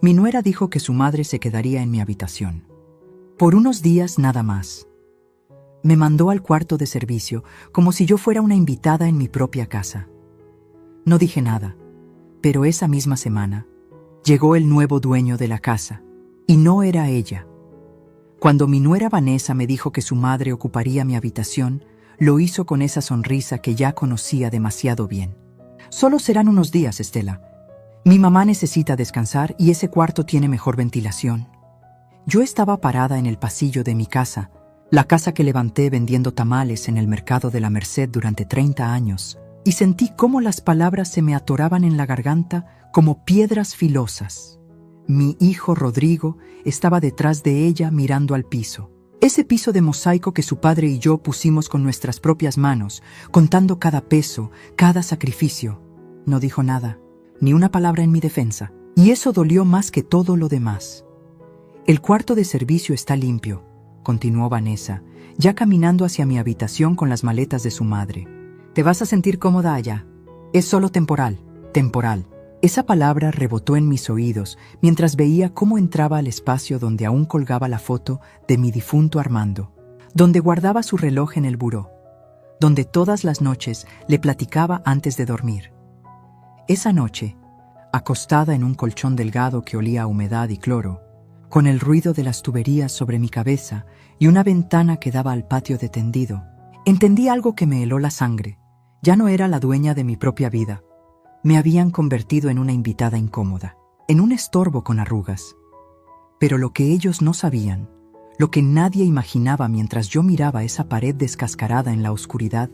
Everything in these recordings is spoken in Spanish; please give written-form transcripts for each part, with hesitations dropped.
Mi nuera dijo que su madre se quedaría en mi habitación. Por unos días nada más. Me mandó al cuarto de servicio como si yo fuera una invitada en mi propia casa. No dije nada, pero esa misma semana llegó el nuevo dueño de la casa, y no era ella. Cuando mi nuera Vanessa me dijo que su madre ocuparía mi habitación, lo hizo con esa sonrisa que ya conocía demasiado bien. Solo serán unos días, Estela. Mi mamá necesita descansar y ese cuarto tiene mejor ventilación. Yo estaba parada en el pasillo de mi casa, la casa que levanté vendiendo tamales en el mercado de la Merced durante 30 años, y sentí cómo las palabras se me atoraban en la garganta como piedras filosas. Mi hijo Rodrigo estaba detrás de ella mirando al piso. Ese piso de mosaico que su padre y yo pusimos con nuestras propias manos, contando cada peso, cada sacrificio. No dijo nada, ni una palabra en mi defensa, y eso dolió más que todo lo demás. El cuarto de servicio está limpio, continuó Vanessa, ya caminando hacia mi habitación con las maletas de su madre. Te vas a sentir cómoda allá. Es solo temporal, temporal. Esa palabra rebotó en mis oídos mientras veía cómo entraba al espacio donde aún colgaba la foto de mi difunto Armando, donde guardaba su reloj en el buró, donde todas las noches le platicaba antes de dormir. Esa noche, acostada en un colchón delgado que olía a humedad y cloro, con el ruido de las tuberías sobre mi cabeza y una ventana que daba al patio de tendido, entendí algo que me heló la sangre. Ya no era la dueña de mi propia vida. Me habían convertido en una invitada incómoda, en un estorbo con arrugas. Pero lo que ellos no sabían, lo que nadie imaginaba mientras yo miraba esa pared descascarada en la oscuridad,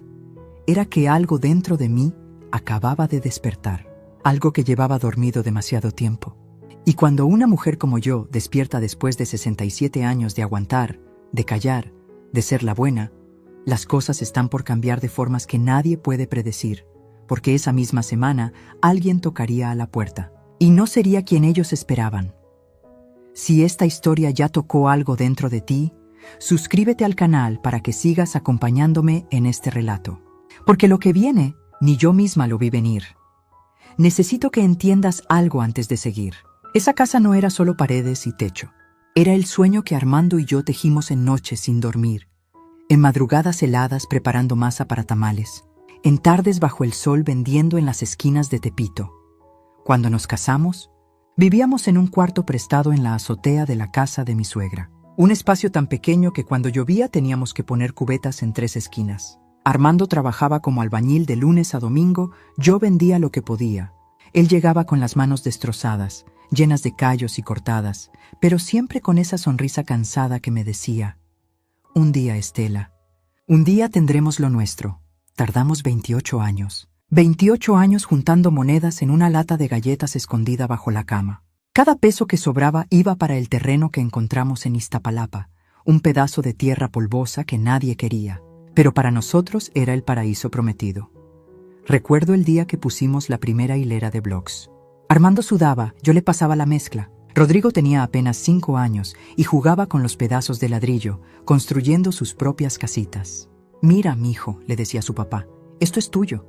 era que algo dentro de mí acababa de despertar, algo que llevaba dormido demasiado tiempo. Y cuando una mujer como yo despierta después de 67 años de aguantar, de callar, de ser la buena, las cosas están por cambiar de formas que nadie puede predecir, porque esa misma semana alguien tocaría a la puerta, y no sería quien ellos esperaban. Si esta historia ya tocó algo dentro de ti, suscríbete al canal para que sigas acompañándome en este relato, porque lo que viene, ni yo misma lo vi venir. Necesito que entiendas algo antes de seguir. Esa casa no era solo paredes y techo. Era el sueño que Armando y yo tejimos en noches sin dormir, en madrugadas heladas preparando masa para tamales, en tardes bajo el sol vendiendo en las esquinas de Tepito. Cuando nos casamos, vivíamos en un cuarto prestado en la azotea de la casa de mi suegra. Un espacio tan pequeño que cuando llovía teníamos que poner cubetas en 3 esquinas. Armando trabajaba como albañil de lunes a domingo, yo vendía lo que podía. Él llegaba con las manos destrozadas, llenas de callos y cortadas, pero siempre con esa sonrisa cansada que me decía: un día, Estela, un día tendremos lo nuestro. Tardamos 28 años. 28 años juntando monedas en una lata de galletas escondida bajo la cama. Cada peso que sobraba iba para el terreno que encontramos en Iztapalapa, un pedazo de tierra polvosa que nadie quería, pero para nosotros era el paraíso prometido. Recuerdo el día que pusimos la primera hilera de blocks. Armando sudaba, yo le pasaba la mezcla. Rodrigo tenía apenas 5 años y jugaba con los pedazos de ladrillo, construyendo sus propias casitas. Mira, mijo, le decía su papá, esto es tuyo.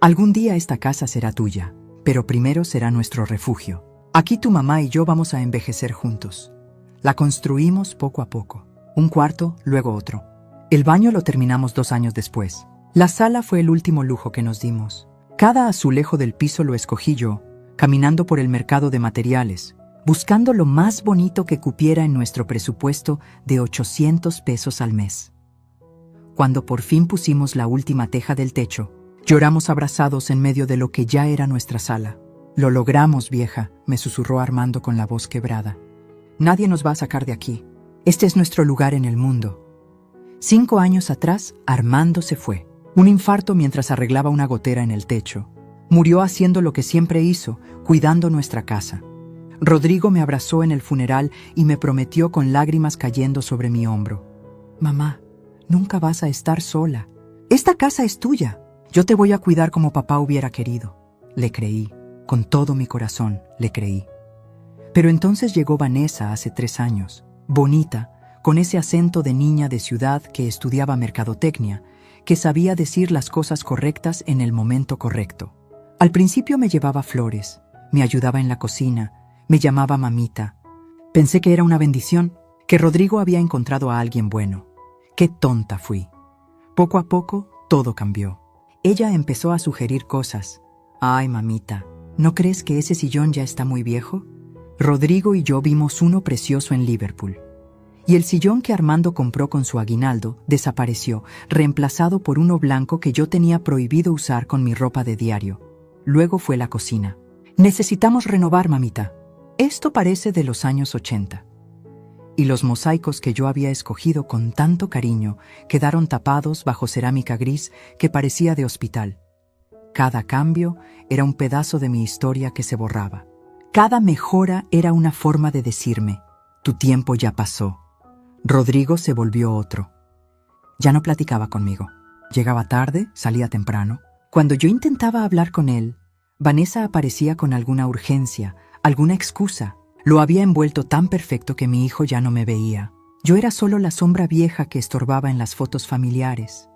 Algún día esta casa será tuya, pero primero será nuestro refugio. Aquí tu mamá y yo vamos a envejecer juntos. La construimos poco a poco, un cuarto, luego otro. El baño lo terminamos 2 años después. La sala fue el último lujo que nos dimos. Cada azulejo del piso lo escogí yo, caminando por el mercado de materiales, buscando lo más bonito que cupiera en nuestro presupuesto de 800 pesos al mes. Cuando por fin pusimos la última teja del techo, lloramos abrazados en medio de lo que ya era nuestra sala. Lo logramos, vieja, me susurró Armando con la voz quebrada. Nadie nos va a sacar de aquí. Este es nuestro lugar en el mundo. 5 años atrás, Armando se fue. Un infarto mientras arreglaba una gotera en el techo. Murió haciendo lo que siempre hizo, cuidando nuestra casa. Rodrigo me abrazó en el funeral y me prometió con lágrimas cayendo sobre mi hombro: mamá, nunca vas a estar sola. Esta casa es tuya. Yo te voy a cuidar como papá hubiera querido. Le creí, con todo mi corazón, le creí. Pero entonces llegó Vanessa hace 3 años, bonita, con ese acento de niña de ciudad que estudiaba mercadotecnia, que sabía decir las cosas correctas en el momento correcto. Al principio me llevaba flores, me ayudaba en la cocina, Me llamaba mamita. Pensé que era una bendición, que Rodrigo había encontrado a alguien bueno. Qué tonta fui. Poco a poco, todo cambió. Ella empezó a sugerir cosas. Ay, mamita, ¿no crees que ese sillón ya está muy viejo? Rodrigo y yo vimos uno precioso en Liverpool. Y el sillón que Armando compró con su aguinaldo desapareció, reemplazado por uno blanco que yo tenía prohibido usar con mi ropa de diario. Luego fue la cocina. Necesitamos renovar, mamita. Esto parece de los años 80. Y los mosaicos que yo había escogido con tanto cariño quedaron tapados bajo cerámica gris que parecía de hospital. Cada cambio era un pedazo de mi historia que se borraba. Cada mejora era una forma de decirme, tu tiempo ya pasó. Rodrigo se volvió otro. Ya no platicaba conmigo. Llegaba tarde, salía temprano. Cuando yo intentaba hablar con él, Vanessa aparecía con alguna urgencia, alguna excusa. Lo había envuelto tan perfecto que mi hijo ya no me veía. Yo era solo la sombra vieja que estorbaba en las fotos familiares.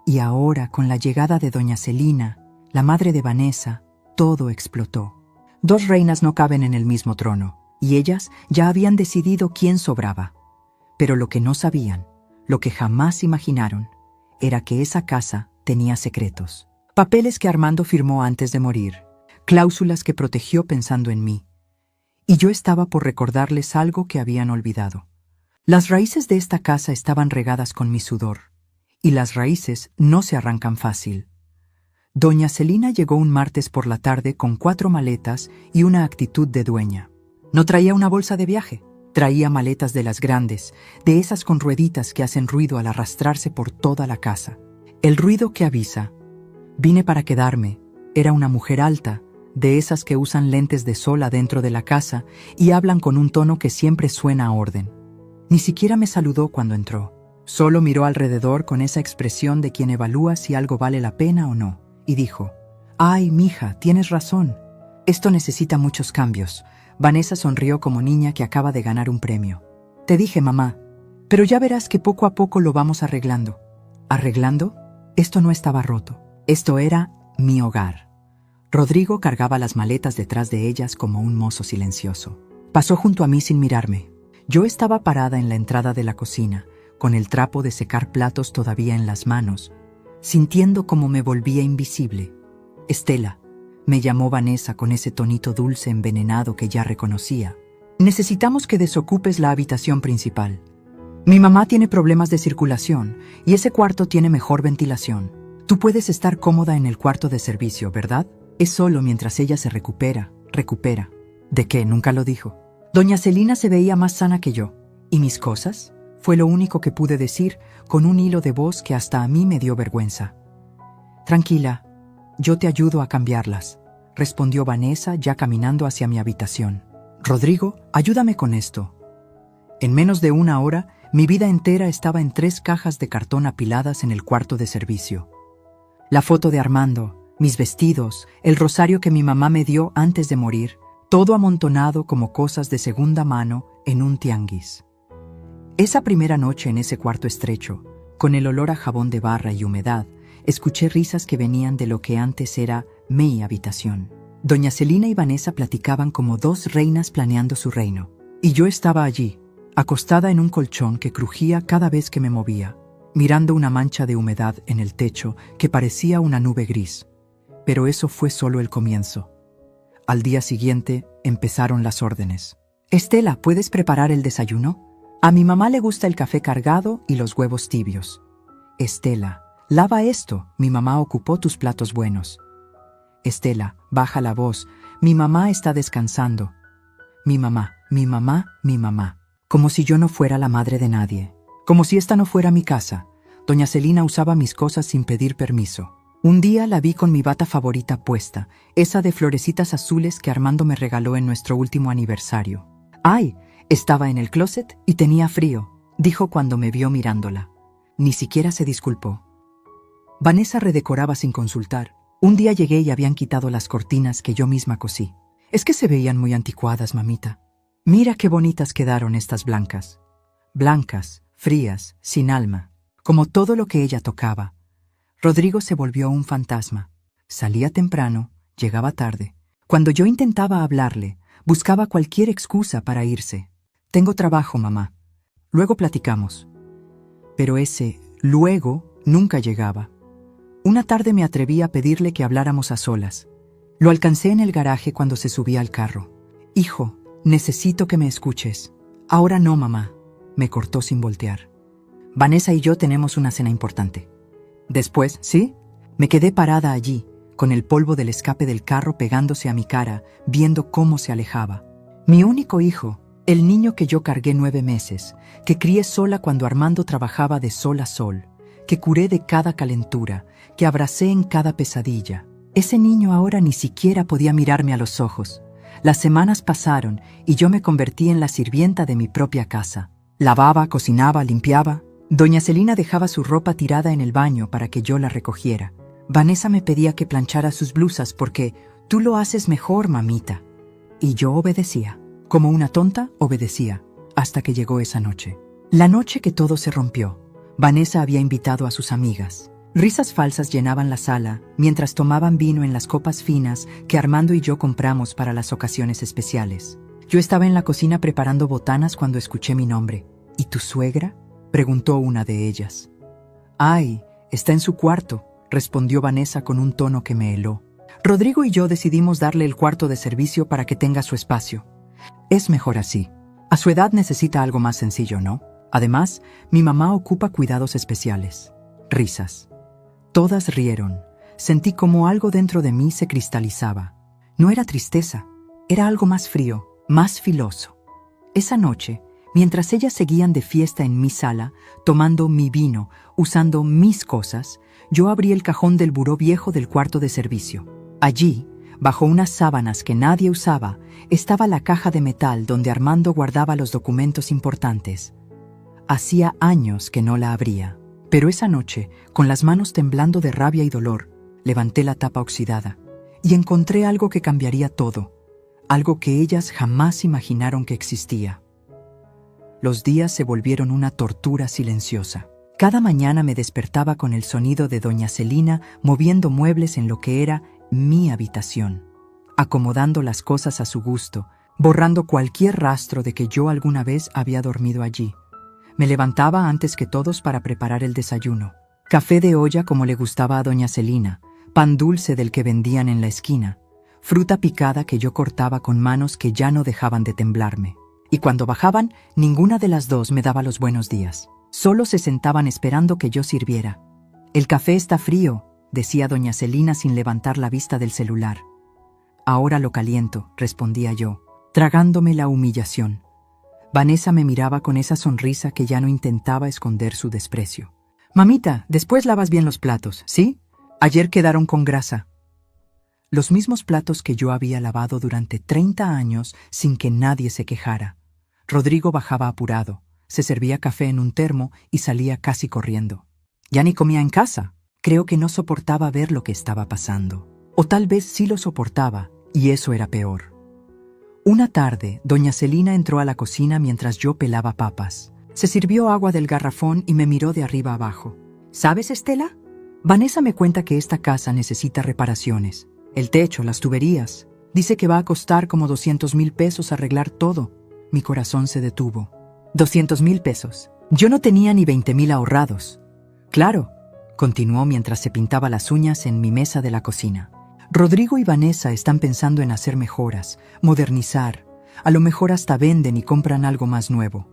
Y ahora, con la llegada de doña Celina, la madre de Vanessa, todo explotó. 2 reinas no caben en el mismo trono, y ellas ya habían decidido quién sobraba. Pero lo que no sabían, lo que jamás imaginaron, era que esa casa tenía secretos. Papeles que Armando firmó antes de morir, cláusulas que protegió pensando en mí. Y yo estaba por recordarles algo que habían olvidado. Las raíces de esta casa estaban regadas con mi sudor, y las raíces no se arrancan fácil. Doña Celina llegó un martes por la tarde con 4 maletas y una actitud de dueña. No traía una bolsa de viaje, traía maletas de las grandes, de esas con rueditas que hacen ruido al arrastrarse por toda la casa. El ruido que avisa. Vine para quedarme. Era una mujer alta, de esas que usan lentes de sol adentro de la casa y hablan con un tono que siempre suena a orden. Ni siquiera me saludó cuando entró. Solo miró alrededor con esa expresión de quien evalúa si algo vale la pena o no, y dijo, «Ay, mija, tienes razón. Esto necesita muchos cambios». Vanessa sonrió como niña que acaba de ganar un premio. «Te dije, mamá, pero ya verás que poco a poco lo vamos arreglando». ¿Arreglando? Esto no estaba roto. Esto era mi hogar. Rodrigo cargaba las maletas detrás de ellas como un mozo silencioso. Pasó junto a mí sin mirarme. Yo estaba parada en la entrada de la cocina, con el trapo de secar platos todavía en las manos, sintiendo como me volvía invisible. «Estela», me llamó Vanessa con ese tonito dulce envenenado que ya reconocía. «Necesitamos que desocupes la habitación principal. Mi mamá tiene problemas de circulación y ese cuarto tiene mejor ventilación. Tú puedes estar cómoda en el cuarto de servicio, ¿verdad? Es solo mientras ella se recupera. ¿De qué? Nunca lo dijo. Doña Celina se veía más sana que yo. ¿Y mis cosas?», fue lo único que pude decir con un hilo de voz que hasta a mí me dio vergüenza. «Tranquila, yo te ayudo a cambiarlas», respondió Vanessa ya caminando hacia mi habitación. «Rodrigo, ayúdame con esto». En menos de 1 hora, mi vida entera estaba en 3 cajas de cartón apiladas en el cuarto de servicio. La foto de Armando, mis vestidos, el rosario que mi mamá me dio antes de morir, todo amontonado como cosas de segunda mano en un tianguis. Esa primera noche en ese cuarto estrecho, con el olor a jabón de barra y humedad, escuché risas que venían de lo que antes era mi habitación. Doña Celina y Vanessa platicaban como 2 reinas planeando su reino. Y yo estaba allí, acostada en un colchón que crujía cada vez que me movía, mirando una mancha de humedad en el techo que parecía una nube gris. Pero eso fue solo el comienzo. Al día siguiente empezaron las órdenes. «Estela, ¿puedes preparar el desayuno? A mi mamá le gusta el café cargado y los huevos tibios. Estela, lava esto, mi mamá ocupó tus platos buenos. Estela, baja la voz, mi mamá está descansando. Mi mamá. Como si yo no fuera la madre de nadie. Como si esta no fuera mi casa. Doña Celina usaba mis cosas sin pedir permiso. Un día la vi con mi bata favorita puesta, esa de florecitas azules que Armando me regaló en nuestro último aniversario. «¡Ay! Estaba en el closet y tenía frío», dijo cuando me vio mirándola. Ni siquiera se disculpó. Vanessa redecoraba sin consultar. Un día llegué y habían quitado las cortinas que yo misma cosí. «Es que se veían muy anticuadas, mamita. Mira qué bonitas quedaron estas blancas». Blancas, frías, sin alma, como todo lo que ella tocaba. Rodrigo se volvió un fantasma. Salía temprano, llegaba tarde. Cuando yo intentaba hablarle, Buscaba cualquier excusa para irse. Tengo trabajo, mamá. Luego platicamos. Pero ese luego nunca llegaba. Una tarde me atreví a pedirle que habláramos a solas. Lo alcancé en el garaje cuando se subía al carro. Hijo, necesito que me escuches. Ahora no, mamá. Me cortó sin voltear. Vanessa y yo tenemos una cena importante. Después, ¿sí? Me quedé parada allí, con el polvo del escape del carro pegándose a mi cara, viendo cómo se alejaba. Mi único hijo, el niño que yo cargué 9 meses, que crié sola cuando Armando trabajaba de sol a sol, que curé de cada calentura, que abracé en cada pesadilla. Ese niño ahora ni siquiera podía mirarme a los ojos. Las semanas pasaron y yo me convertí en la sirvienta de mi propia casa. Lavaba, cocinaba, limpiaba. Doña Celina dejaba su ropa tirada en el baño para que yo la recogiera. Vanessa me pedía que planchara sus blusas porque «Tú lo haces mejor, mamita». Y yo obedecía. Como una tonta, obedecía, hasta que llegó esa noche. La noche que todo se rompió. Vanessa había invitado a sus amigas. Risas falsas llenaban la sala, mientras tomaban vino en las copas finas que Armando y yo compramos para las ocasiones especiales. Yo estaba en la cocina preparando botanas cuando escuché mi nombre. «¿Y tu suegra?», preguntó una de ellas. «Ay, está en su cuarto», respondió Vanessa con un tono que me heló. Rodrigo y yo decidimos darle el cuarto de servicio para que tenga su espacio. Es mejor así. A su edad necesita algo más sencillo, ¿no? Además, mi mamá ocupa cuidados especiales. Risas. Todas rieron. Sentí como algo dentro de mí se cristalizaba. No era tristeza, era algo más frío, más filoso. Esa noche, mientras ellas seguían de fiesta en mi sala, tomando mi vino, usando mis cosas, yo abrí el cajón del buró viejo del cuarto de servicio. Allí, bajo unas sábanas que nadie usaba, estaba la caja de metal donde Armando guardaba los documentos importantes. Hacía años que no la abría, pero esa noche, con las manos temblando de rabia y dolor, levanté la tapa oxidada y encontré algo que cambiaría todo, algo que ellas jamás imaginaron que existía. Los días se volvieron una tortura silenciosa. Cada mañana me despertaba con el sonido de doña Celina moviendo muebles en lo que era mi habitación, acomodando las cosas a su gusto, borrando cualquier rastro de que yo alguna vez había dormido allí. Me levantaba antes que todos para preparar el desayuno. Café de olla como le gustaba a doña Celina, pan dulce del que vendían en la esquina, fruta picada que yo cortaba con manos que ya no dejaban de temblarme. Y cuando bajaban, ninguna de las dos me daba los buenos días. Solo se sentaban esperando que yo sirviera. «El café está frío», decía doña Celina sin levantar la vista del celular. «Ahora lo caliento», respondía yo, tragándome la humillación. Vanessa me miraba con esa sonrisa que ya no intentaba esconder su desprecio. «Mamita, después lavas bien los platos, ¿sí? Ayer quedaron con grasa». Los mismos platos que yo había lavado durante 30 años sin que nadie se quejara. Rodrigo bajaba apurado, se servía café en un termo y salía casi corriendo. Ya ni comía en casa. Creo que no soportaba ver lo que estaba pasando. O tal vez sí lo soportaba, y eso era peor. Una tarde, doña Celina entró a la cocina mientras yo pelaba papas. Se sirvió agua del garrafón y me miró de arriba abajo. «¿Sabes, Estela? Vanessa me cuenta que esta casa necesita reparaciones. El techo, las tuberías. Dice que va a costar como 200,000 pesos arreglar todo». Mi corazón se detuvo. 200,000 pesos. Yo no tenía ni 20,000 ahorrados. «Claro», continuó mientras se pintaba las uñas en mi mesa de la cocina. «Rodrigo y Vanessa están pensando en hacer mejoras, modernizar. A lo mejor hasta venden y compran algo más nuevo.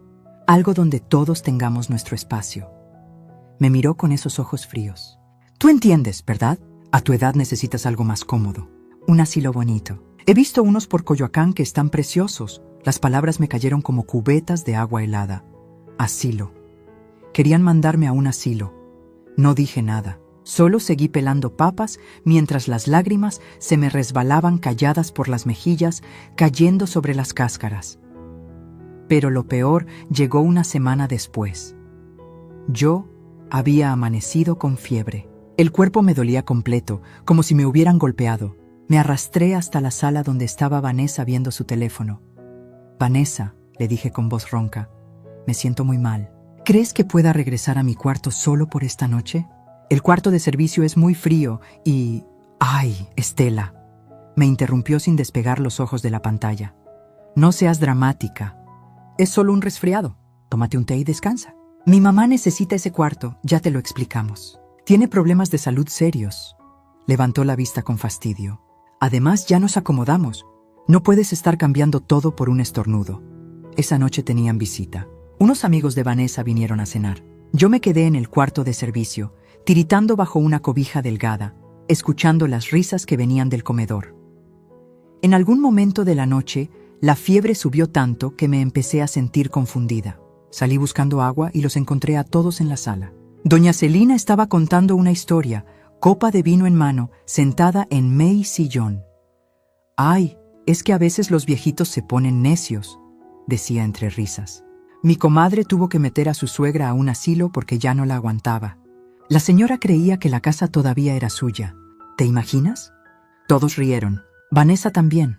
Algo donde todos tengamos nuestro espacio». Me miró con esos ojos fríos. «Tú entiendes, ¿verdad? A tu edad necesitas algo más cómodo. Un asilo bonito. He visto unos por Coyoacán que están preciosos». Las palabras me cayeron como cubetas de agua helada. Asilo. Querían mandarme a un asilo. No dije nada. Solo seguí pelando papas mientras las lágrimas se me resbalaban calladas por las mejillas, cayendo sobre las cáscaras. Pero lo peor llegó una semana después. Yo había amanecido con fiebre. El cuerpo me dolía completo, como si me hubieran golpeado. Me arrastré hasta la sala donde estaba Vanessa viendo su teléfono. «Vanessa», le dije con voz ronca, «me siento muy mal. ¿Crees que pueda regresar a mi cuarto solo por esta noche? El cuarto de servicio es muy frío y... ¡Ay, Estela!», me interrumpió sin despegar los ojos de la pantalla. No seas dramática. Es solo un resfriado. Tómate un té y descansa. Mi mamá necesita ese cuarto, ya te lo explicamos. Tiene problemas de salud serios. Levantó la vista con fastidio. Además, ya nos acomodamos. No puedes estar cambiando todo por un estornudo. Esa noche tenían visita. Unos amigos de Vanessa vinieron a cenar. Yo me quedé en el cuarto de servicio, tiritando bajo una cobija delgada, escuchando las risas que venían del comedor. En algún momento de la noche, la fiebre subió tanto que me empecé a sentir confundida. Salí buscando agua y los encontré a todos en la sala. Doña Celina estaba contando una historia, copa de vino en mano, sentada en mi sillón. «Ay, es que a veces los viejitos se ponen necios», decía entre risas. Mi comadre tuvo que meter a su suegra a un asilo porque ya no la aguantaba. La señora creía que la casa todavía era suya. ¿Te imaginas? Todos rieron. Vanessa también.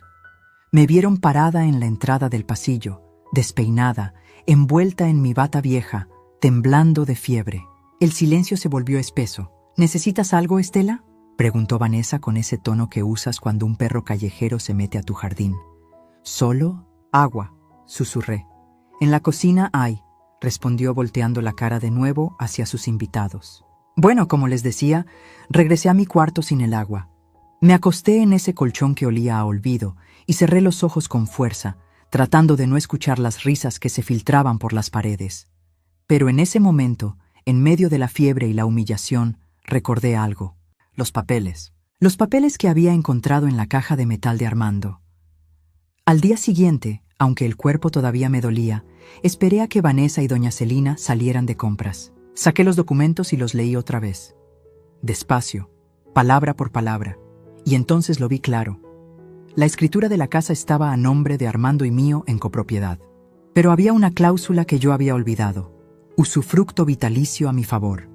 Me vieron parada en la entrada del pasillo, despeinada, envuelta en mi bata vieja, temblando de fiebre. El silencio se volvió espeso. ¿Necesitas algo, Estela?, preguntó Vanessa con ese tono que usas cuando un perro callejero se mete a tu jardín. «Solo agua», susurré. «En la cocina hay», respondió volteando la cara de nuevo hacia sus invitados. Bueno, como les decía, regresé a mi cuarto sin el agua. Me acosté en ese colchón que olía a olvido y cerré los ojos con fuerza, tratando de no escuchar las risas que se filtraban por las paredes. Pero en ese momento, en medio de la fiebre y la humillación, recordé algo. Los papeles. Los papeles que había encontrado en la caja de metal de Armando. Al día siguiente, aunque el cuerpo todavía me dolía, esperé a que Vanessa y doña Celina salieran de compras. Saqué los documentos y los leí otra vez. Despacio, palabra por palabra. Y entonces lo vi claro. La escritura de la casa estaba a nombre de Armando y mío en copropiedad. Pero había una cláusula que yo había olvidado. Usufructo vitalicio a mi favor.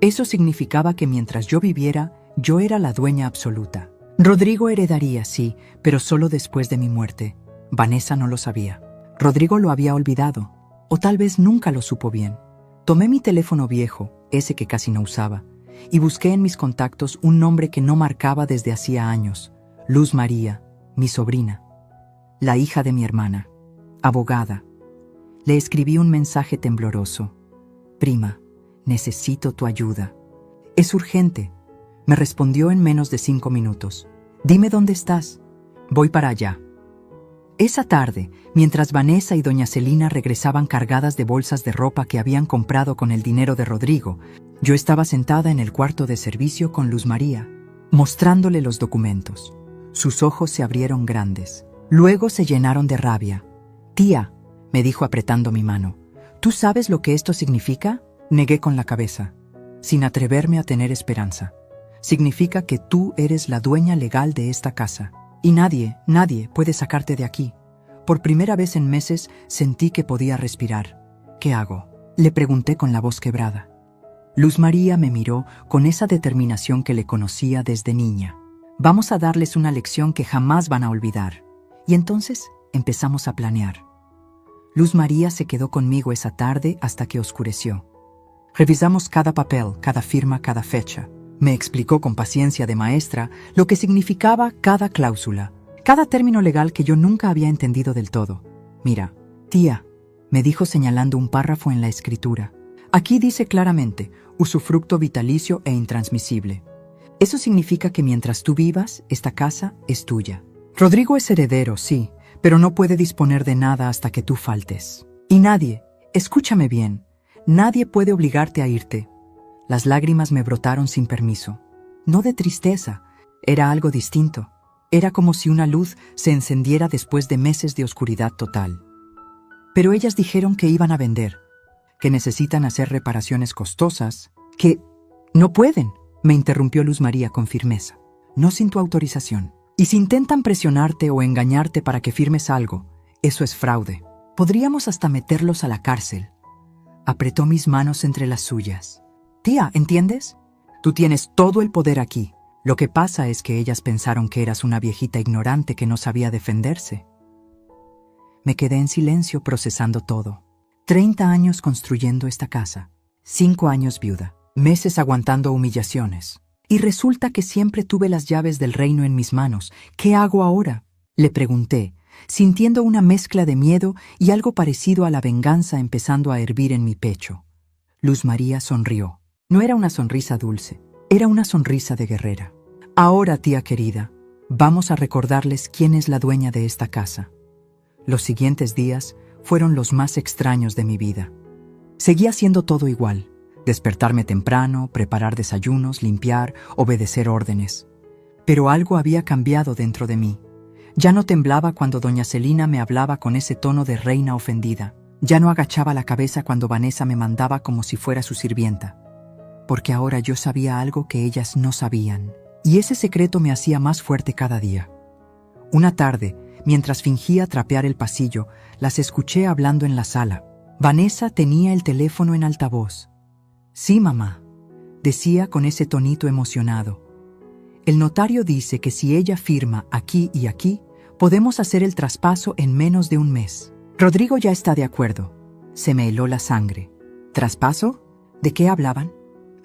Eso significaba que mientras yo viviera, yo era la dueña absoluta. Rodrigo heredaría, sí, pero solo después de mi muerte. Vanessa no lo sabía. Rodrigo lo había olvidado, o tal vez nunca lo supo bien. Tomé mi teléfono viejo, ese que casi no usaba, y busqué en mis contactos un nombre que no marcaba desde hacía años. Luz María, mi sobrina, la hija de mi hermana, abogada. Le escribí un mensaje tembloroso. «Prima, necesito tu ayuda. Es urgente», me respondió en menos de 5 minutos. «Dime dónde estás. Voy para allá». Esa tarde, mientras Vanessa y doña Celina regresaban cargadas de bolsas de ropa que habían comprado con el dinero de Rodrigo, yo estaba sentada en el cuarto de servicio con Luz María, mostrándole los documentos. Sus ojos se abrieron grandes. Luego se llenaron de rabia. «Tía», me dijo apretando mi mano, «¿tú sabes lo que esto significa?». Negué con la cabeza, sin atreverme a tener esperanza. «Significa que tú eres la dueña legal de esta casa. Y nadie puede sacarte de aquí». Por primera vez en meses sentí que podía respirar. «¿Qué hago?», le pregunté con la voz quebrada. Luz María me miró con esa determinación que le conocía desde niña. «Vamos a darles una lección que jamás van a olvidar». Y entonces empezamos a planear. Luz María se quedó conmigo esa tarde hasta que oscureció. Revisamos cada papel, cada firma, cada fecha. Me explicó con paciencia de maestra lo que significaba cada cláusula, cada término legal que yo nunca había entendido del todo. «Mira, tía», me dijo señalando un párrafo en la escritura. «Aquí dice claramente, usufructo vitalicio e intransmisible. Eso significa que mientras tú vivas, esta casa es tuya. Rodrigo es heredero, sí, pero no puede disponer de nada hasta que tú faltes. Y nadie, escúchame bien, nadie puede obligarte a irte». Las lágrimas me brotaron sin permiso. No de tristeza, era algo distinto. Era como si una luz se encendiera después de meses de oscuridad total. Pero ellas dijeron que iban a vender, que necesitan hacer reparaciones costosas, que... «No pueden», me interrumpió Luz María con firmeza. «No sin tu autorización. Y si intentan presionarte o engañarte para que firmes algo, eso es fraude. Podríamos hasta meterlos a la cárcel». Apretó mis manos entre las suyas. «Tía, ¿entiendes? Tú tienes todo el poder aquí. Lo que pasa es que ellas pensaron que eras una viejita ignorante que no sabía defenderse». Me quedé en silencio procesando todo. 30 años construyendo esta casa, 5 años viuda, meses aguantando humillaciones. Y resulta que siempre tuve las llaves del reino en mis manos. «¿Qué hago ahora?», le pregunté, sintiendo una mezcla de miedo y algo parecido a la venganza empezando a hervir en mi pecho. Luz María sonrió. No era una sonrisa dulce, era una sonrisa de guerrera. Ahora, tía querida, vamos a recordarles quién es la dueña de esta casa. Los siguientes días fueron los más extraños de mi vida. Seguía haciendo todo igual: despertarme temprano, preparar desayunos, limpiar, obedecer órdenes. Pero algo había cambiado dentro de mí. Ya no temblaba cuando doña Celina me hablaba con ese tono de reina ofendida. Ya no agachaba la cabeza cuando Vanessa me mandaba como si fuera su sirvienta. Porque ahora yo sabía algo que ellas no sabían. Y ese secreto me hacía más fuerte cada día. Una tarde, mientras fingía trapear el pasillo, las escuché hablando en la sala. Vanessa tenía el teléfono en altavoz. «Sí, mamá», decía con ese tonito emocionado. «El notario dice que si ella firma aquí y aquí, podemos hacer el traspaso en menos de un mes. Rodrigo ya está de acuerdo». Se me heló la sangre. ¿Traspaso? ¿De qué hablaban?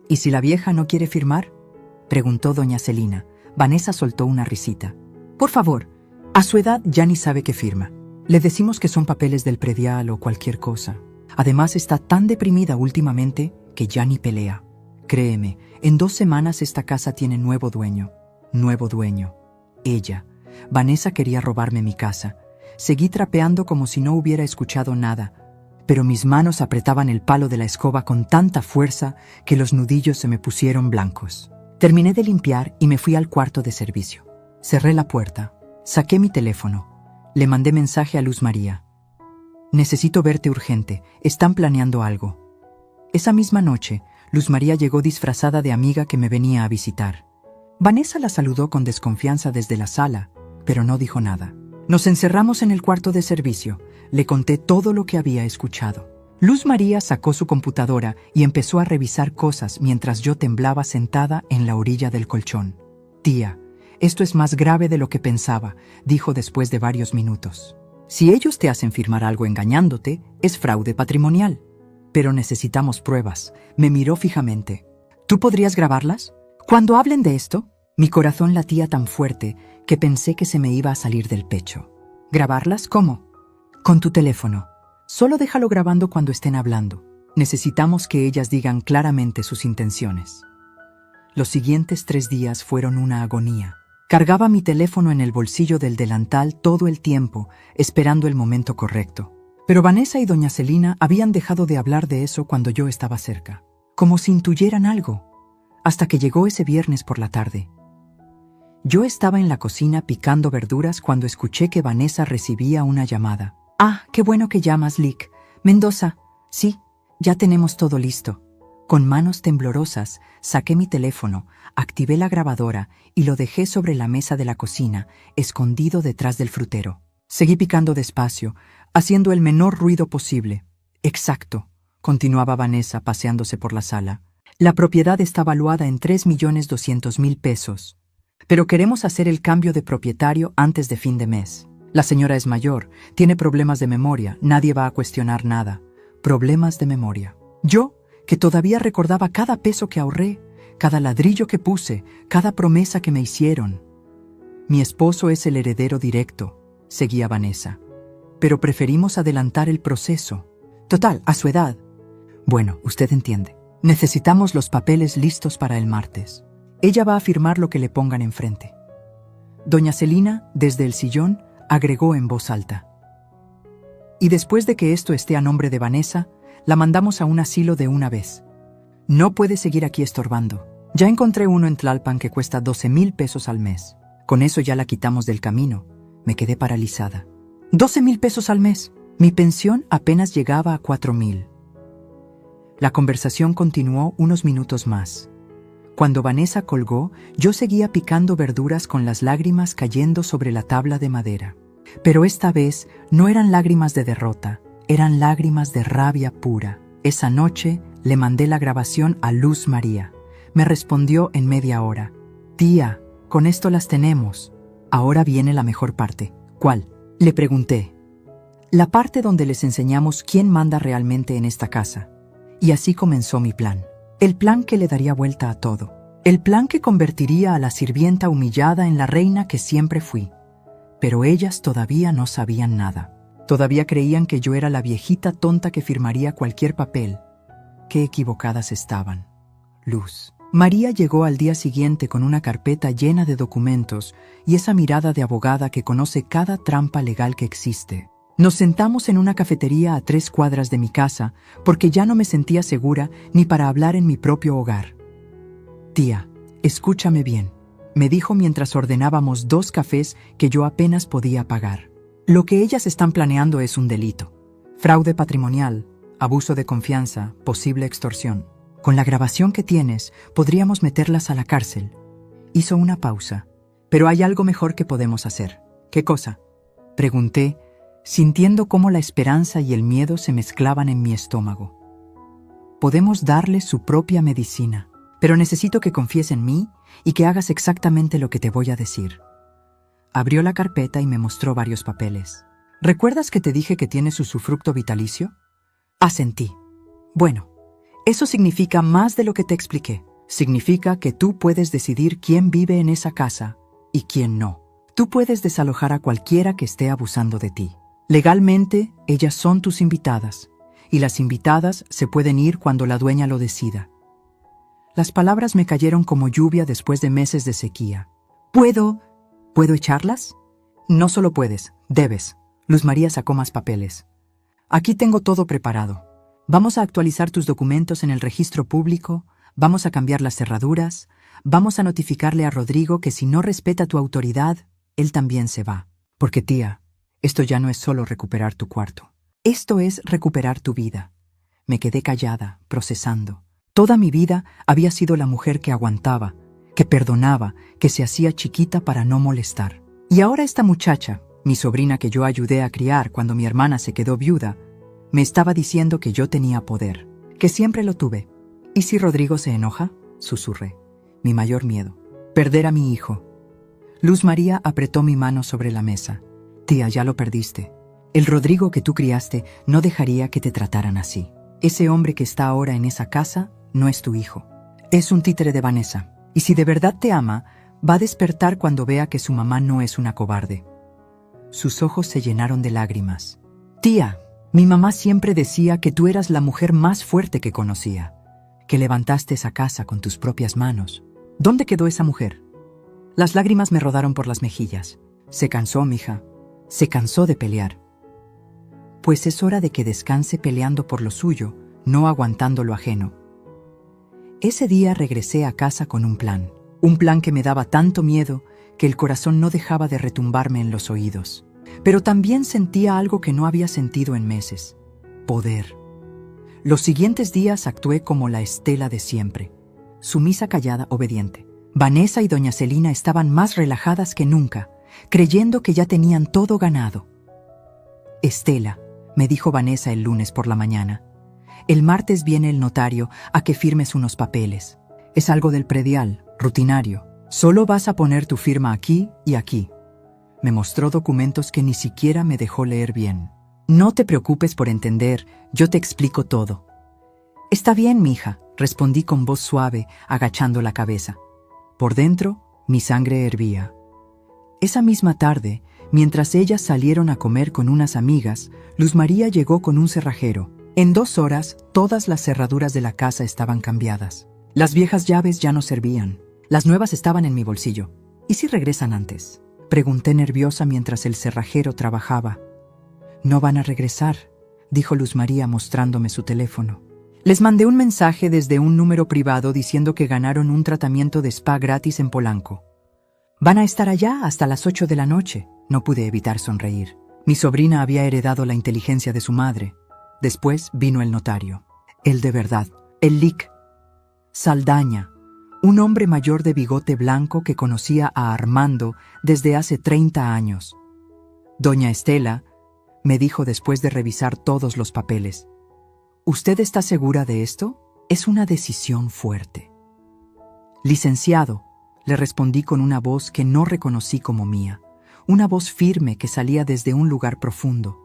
¿Y si la vieja no quiere firmar?, preguntó doña Celina. Vanessa soltó una risita. «Por favor, a su edad ya ni sabe qué firma. Le decimos que son papeles del predial o cualquier cosa. Además está tan deprimida últimamente que ya ni pelea. Créeme, en 2 semanas esta casa tiene nuevo dueño. Nuevo dueño. Ella. Vanessa quería robarme mi casa. Seguí trapeando como si no hubiera escuchado nada, pero mis manos apretaban el palo de la escoba con tanta fuerza que los nudillos se me pusieron blancos. Terminé de limpiar y me fui al cuarto de servicio. Cerré la puerta, saqué mi teléfono, le mandé mensaje a Luz María. «Necesito verte urgente, están planeando algo». Esa misma noche, Luz María llegó disfrazada de amiga que me venía a visitar. Vanessa la saludó con desconfianza desde la sala, pero no dijo nada. Nos encerramos en el cuarto de servicio. Le conté todo lo que había escuchado. Luz María sacó su computadora y empezó a revisar cosas mientras yo temblaba sentada en la orilla del colchón. «Tía, esto es más grave de lo que pensaba», dijo después de varios minutos. «Si ellos te hacen firmar algo engañándote, es fraude patrimonial. Pero necesitamos pruebas». Me miró fijamente. «¿Tú podrías grabarlas? Cuando hablen de esto». Mi corazón latía tan fuerte que pensé que se me iba a salir del pecho. «¿Grabarlas? ¿Cómo?» «Con tu teléfono. Solo déjalo grabando cuando estén hablando. Necesitamos que ellas digan claramente sus intenciones». Los siguientes 3 días fueron una agonía. Cargaba mi teléfono en el bolsillo del delantal todo el tiempo, esperando el momento correcto. Pero Vanessa y doña Celina habían dejado de hablar de eso cuando yo estaba cerca, como si intuyeran algo, hasta que llegó ese viernes por la tarde. Yo estaba en la cocina picando verduras cuando escuché que Vanessa recibía una llamada. «Ah, qué bueno que llamas, Lick. Mendoza. Sí, ya tenemos todo listo». Con manos temblorosas, saqué mi teléfono, activé la grabadora y lo dejé sobre la mesa de la cocina, escondido detrás del frutero. Seguí picando despacio, haciendo el menor ruido posible. «Exacto», continuaba Vanessa paseándose por la sala. «La propiedad está valuada en 3.200.000 pesos. Pero queremos hacer el cambio de propietario antes de fin de mes. La señora es mayor, tiene problemas de memoria, nadie va a cuestionar nada. Problemas de memoria. Yo, que todavía recordaba cada peso que ahorré, cada ladrillo que puse, cada promesa que me hicieron. Mi esposo es el heredero directo», seguía Vanessa. «Pero preferimos adelantar el proceso. Total, a su edad. Bueno, usted entiende. Necesitamos los papeles listos para el martes. Ella va a firmar lo que le pongan enfrente». Doña Celina, desde el sillón, agregó en voz alta: «Y después de que esto esté a nombre de Vanessa, la mandamos a un asilo de una vez. No puede seguir aquí estorbando. Ya encontré uno en Tlalpan que cuesta 12.000 pesos al mes. Con eso ya la quitamos del camino». Me quedé paralizada. «¿12.000 pesos al mes? Mi pensión apenas llegaba a 4.000. La conversación continuó unos minutos más. Cuando Vanessa colgó, yo seguía picando verduras con las lágrimas cayendo sobre la tabla de madera. Pero esta vez no eran lágrimas de derrota, eran lágrimas de rabia pura. Esa noche le mandé la grabación a Luz María. Me respondió en media hora: «Tía, con esto las tenemos. Ahora viene la mejor parte». «¿Cuál?», le pregunté. «La parte donde les enseñamos quién manda realmente en esta casa». Y así comenzó mi plan. El plan que le daría vuelta a todo. El plan que convertiría a la sirvienta humillada en la reina que siempre fui. Pero ellas todavía no sabían nada. Todavía creían que yo era la viejita tonta que firmaría cualquier papel. Qué equivocadas estaban. Luz. María llegó al día siguiente con una carpeta llena de documentos y esa mirada de abogada que conoce cada trampa legal que existe. Nos sentamos en una cafetería a 3 cuadras de mi casa porque ya no me sentía segura ni para hablar en mi propio hogar. Tía, escúchame bien, me dijo mientras ordenábamos 2 cafés que yo apenas podía pagar. Lo que ellas están planeando es un delito. Fraude patrimonial, abuso de confianza, posible extorsión. Con la grabación que tienes, podríamos meterlas a la cárcel. Hizo una pausa. Pero hay algo mejor que podemos hacer. ¿Qué cosa? Pregunté, sintiendo cómo la esperanza y el miedo se mezclaban en mi estómago. Podemos darle su propia medicina, pero necesito que confíes en mí y que hagas exactamente lo que te voy a decir. Abrió la carpeta y me mostró varios papeles. ¿Recuerdas que te dije que tienes usufructo vitalicio? Asentí. Bueno, eso significa más de lo que te expliqué. Significa que tú puedes decidir quién vive en esa casa y quién no. Tú puedes desalojar a cualquiera que esté abusando de ti. Legalmente, ellas son tus invitadas, y las invitadas se pueden ir cuando la dueña lo decida. Las palabras me cayeron como lluvia después de meses de sequía. ¿Puedo echarlas? No solo puedes, debes. Luz María sacó más papeles. Aquí tengo todo preparado. Vamos a actualizar tus documentos en el registro público, vamos a cambiar las cerraduras, vamos a notificarle a Rodrigo que si no respeta tu autoridad, él también se va. Porque tía, esto ya no es solo recuperar tu cuarto. Esto es recuperar tu vida. Me quedé callada, procesando. Toda mi vida había sido la mujer que aguantaba, que perdonaba, que se hacía chiquita para no molestar. Y ahora esta muchacha, mi sobrina que yo ayudé a criar cuando mi hermana se quedó viuda, me estaba diciendo que yo tenía poder, que siempre lo tuve. ¿Y si Rodrigo se enoja? Susurré. Mi mayor miedo. Perder a mi hijo. Luz María apretó mi mano sobre la mesa. Tía, ya lo perdiste. El Rodrigo que tú criaste no dejaría que te trataran así. Ese hombre que está ahora en esa casa no es tu hijo. Es un títere de Vanessa. Y si de verdad te ama, va a despertar cuando vea que su mamá no es una cobarde. Sus ojos se llenaron de lágrimas. Tía, mi mamá siempre decía que tú eras la mujer más fuerte que conocía, que levantaste esa casa con tus propias manos. ¿Dónde quedó esa mujer? Las lágrimas me rodaron por las mejillas. Se cansó, mija. Se cansó de pelear. Pues es hora de que descanse peleando por lo suyo, no aguantando lo ajeno. Ese día regresé a casa con un plan que me daba tanto miedo que el corazón no dejaba de retumbarme en los oídos. Pero también sentía algo que no había sentido en meses: poder. Los siguientes días actué como la Estela de siempre, sumisa, callada, obediente. Vanessa y doña Celina estaban más relajadas que nunca, creyendo que ya tenían todo ganado. Estela, me dijo Vanessa el lunes por la mañana, el martes viene el notario a que firmes unos papeles. Es algo del predial, rutinario. Solo vas a poner tu firma aquí y aquí. Me mostró documentos que ni siquiera me dejó leer bien. No te preocupes por entender, yo te explico todo. Está bien, mija, respondí con voz suave, agachando la cabeza. Por dentro, mi sangre hervía. Esa misma tarde, mientras ellas salieron a comer con unas amigas, Luz María llegó con un cerrajero. En 2 horas, todas las cerraduras de la casa estaban cambiadas. Las viejas llaves ya no servían. Las nuevas estaban en mi bolsillo. ¿Y si regresan antes?, pregunté nerviosa mientras el cerrajero trabajaba. No van a regresar, dijo Luz María mostrándome su teléfono. Les mandé un mensaje desde un número privado diciendo que ganaron un tratamiento de spa gratis en Polanco. Van a estar allá hasta las 8 de la noche. No pude evitar sonreír. Mi sobrina había heredado la inteligencia de su madre. Después vino el notario. El de verdad, el Lic. Saldaña, un hombre mayor de bigote blanco que conocía a Armando desde hace 30 años. Doña Estela, me dijo después de revisar todos los papeles. ¿Usted está segura de esto? Es una decisión fuerte. Licenciado, le respondí con una voz que no reconocí como mía, una voz firme que salía desde un lugar profundo.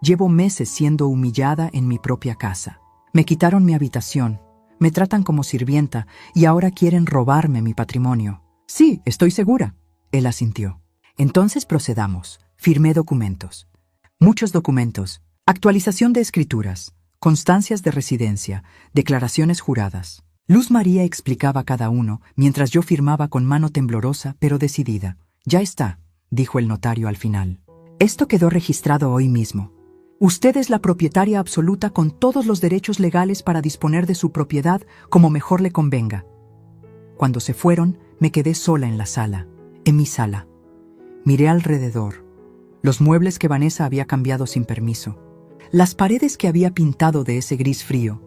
Llevo meses siendo humillada en mi propia casa. Me quitaron mi habitación, me tratan como sirvienta y ahora quieren robarme mi patrimonio. Sí, estoy segura, él asintió. Entonces procedamos. Firmé documentos. Muchos documentos. Actualización de escrituras, constancias de residencia, declaraciones juradas. Luz María explicaba cada uno, mientras yo firmaba con mano temblorosa pero decidida. Ya está, dijo el notario al final. Esto quedó registrado hoy mismo. Usted es la propietaria absoluta con todos los derechos legales para disponer de su propiedad como mejor le convenga. Cuando se fueron, me quedé sola en la sala, en mi sala. Miré alrededor. Los muebles que Vanessa había cambiado sin permiso. Las paredes que había pintado de ese gris frío.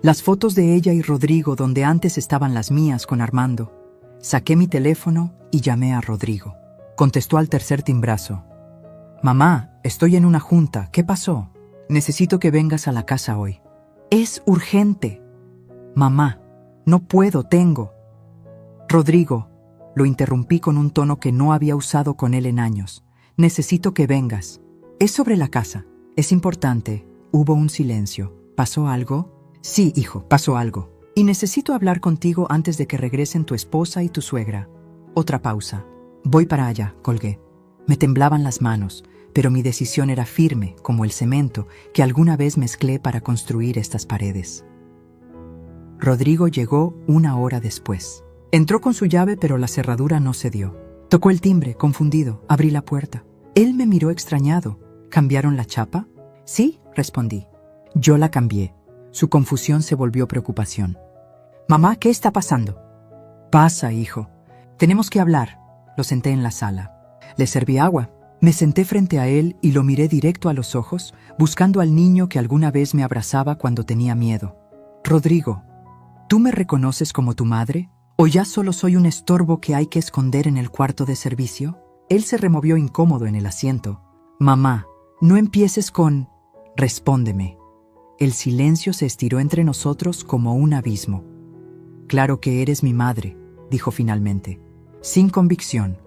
Las fotos de ella y Rodrigo donde antes estaban las mías con Armando. Saqué mi teléfono y llamé a Rodrigo. Contestó al tercer timbrazo. Mamá, estoy en una junta. ¿Qué pasó? Necesito que vengas a la casa hoy. Es urgente. Mamá, no puedo, tengo. Rodrigo, lo interrumpí con un tono que no había usado con él en años. Necesito que vengas. Es sobre la casa. Es importante. Hubo un silencio. ¿Pasó algo? Sí, hijo, pasó algo. Y necesito hablar contigo antes de que regresen tu esposa y tu suegra. Otra pausa. Voy para allá, colgué. Me temblaban las manos, pero mi decisión era firme, como el cemento que alguna vez mezclé para construir estas paredes. Rodrigo llegó 1 hora después. Entró con su llave, pero la cerradura no se dio. Tocó el timbre, confundido. Abrí la puerta. Él me miró extrañado. ¿Cambiaron la chapa? Sí, respondí. Yo la cambié. Su confusión se volvió preocupación. Mamá, ¿qué está pasando? Pasa, hijo. Tenemos que hablar. Lo senté en la sala. Le serví agua. Me senté frente a él y lo miré directo a los ojos, buscando al niño que alguna vez me abrazaba cuando tenía miedo. Rodrigo, ¿tú me reconoces como tu madre? ¿O ya solo soy un estorbo que hay que esconder en el cuarto de servicio? Él se removió incómodo en el asiento. Mamá, no empieces con... Respóndeme. El silencio se estiró entre nosotros como un abismo. Claro que eres mi madre, dijo finalmente, sin convicción.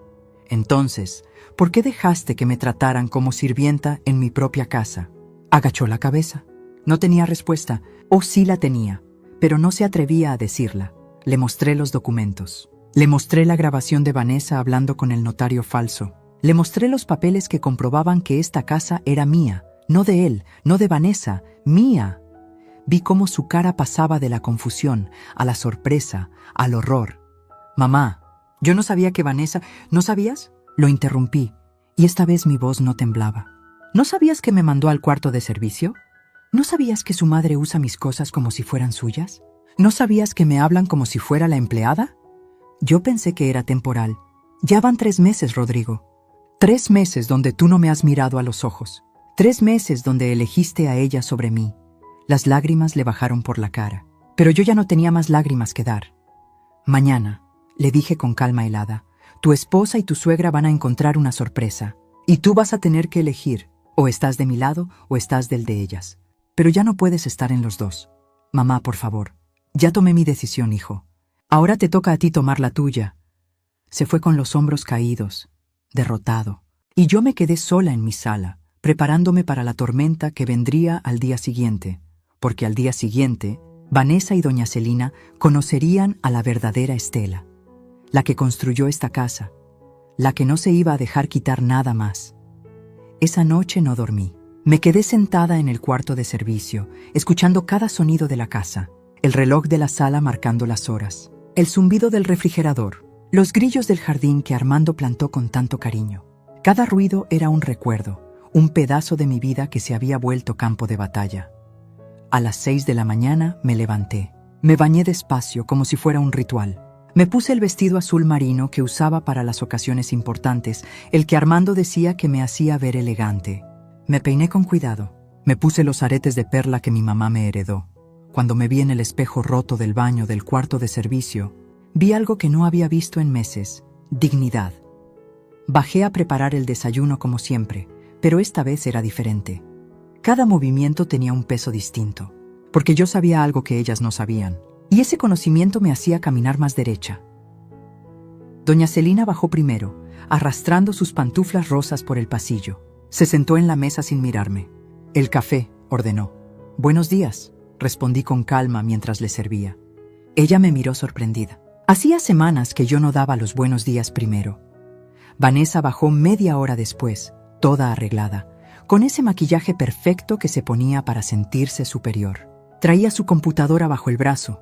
Entonces, ¿por qué dejaste que me trataran como sirvienta en mi propia casa? Agachó la cabeza. No tenía respuesta, o sí la tenía, pero no se atrevía a decirla. Le mostré los documentos. Le mostré la grabación de Vanessa hablando con el notario falso. Le mostré los papeles que comprobaban que esta casa era mía, no de él, no de Vanessa, mía. Vi cómo su cara pasaba de la confusión a la sorpresa, al horror. Mamá, yo no sabía que Vanessa... ¿No sabías? Lo interrumpí, y esta vez mi voz no temblaba. ¿No sabías que me mandó al cuarto de servicio? ¿No sabías que su madre usa mis cosas como si fueran suyas? ¿No sabías que me hablan como si fuera la empleada? Yo pensé que era temporal. Ya van 3 meses, Rodrigo. 3 meses donde tú no me has mirado a los ojos. 3 meses donde elegiste a ella sobre mí. Las lágrimas le bajaron por la cara. Pero yo ya no tenía más lágrimas que dar. Mañana, le dije con calma helada, tu esposa y tu suegra van a encontrar una sorpresa. Y tú vas a tener que elegir. O estás de mi lado o estás del de ellas. Pero ya no puedes estar en los dos. Mamá, por favor. Ya tomé mi decisión, hijo. Ahora te toca a ti tomar la tuya. Se fue con los hombros caídos, derrotado. Y yo me quedé sola en mi sala, preparándome para la tormenta que vendría al día siguiente, porque al día siguiente, Vanessa y doña Celina conocerían a la verdadera Estela, la que construyó esta casa, la que no se iba a dejar quitar nada más. Esa noche no dormí. Me quedé sentada en el cuarto de servicio, escuchando cada sonido de la casa, el reloj de la sala marcando las horas, el zumbido del refrigerador, los grillos del jardín que Armando plantó con tanto cariño. Cada ruido era un recuerdo, un pedazo de mi vida que se había vuelto campo de batalla. A las 6 de la mañana me levanté. Me bañé despacio como si fuera un ritual. Me puse el vestido azul marino que usaba para las ocasiones importantes, el que Armando decía que me hacía ver elegante. Me peiné con cuidado. Me puse los aretes de perla que mi mamá me heredó. Cuando me vi en el espejo roto del baño del cuarto de servicio, vi algo que no había visto en meses: dignidad. Bajé a preparar el desayuno como siempre, pero esta vez era diferente. Cada movimiento tenía un peso distinto, porque yo sabía algo que ellas no sabían, y ese conocimiento me hacía caminar más derecha. Doña Celina bajó primero, arrastrando sus pantuflas rosas por el pasillo. Se sentó en la mesa sin mirarme. «El café», ordenó. «Buenos días», respondí con calma mientras le servía. Ella me miró sorprendida. Hacía semanas que yo no daba los buenos días primero. Vanessa bajó media hora después, toda arreglada, con ese maquillaje perfecto que se ponía para sentirse superior. Traía su computadora bajo el brazo.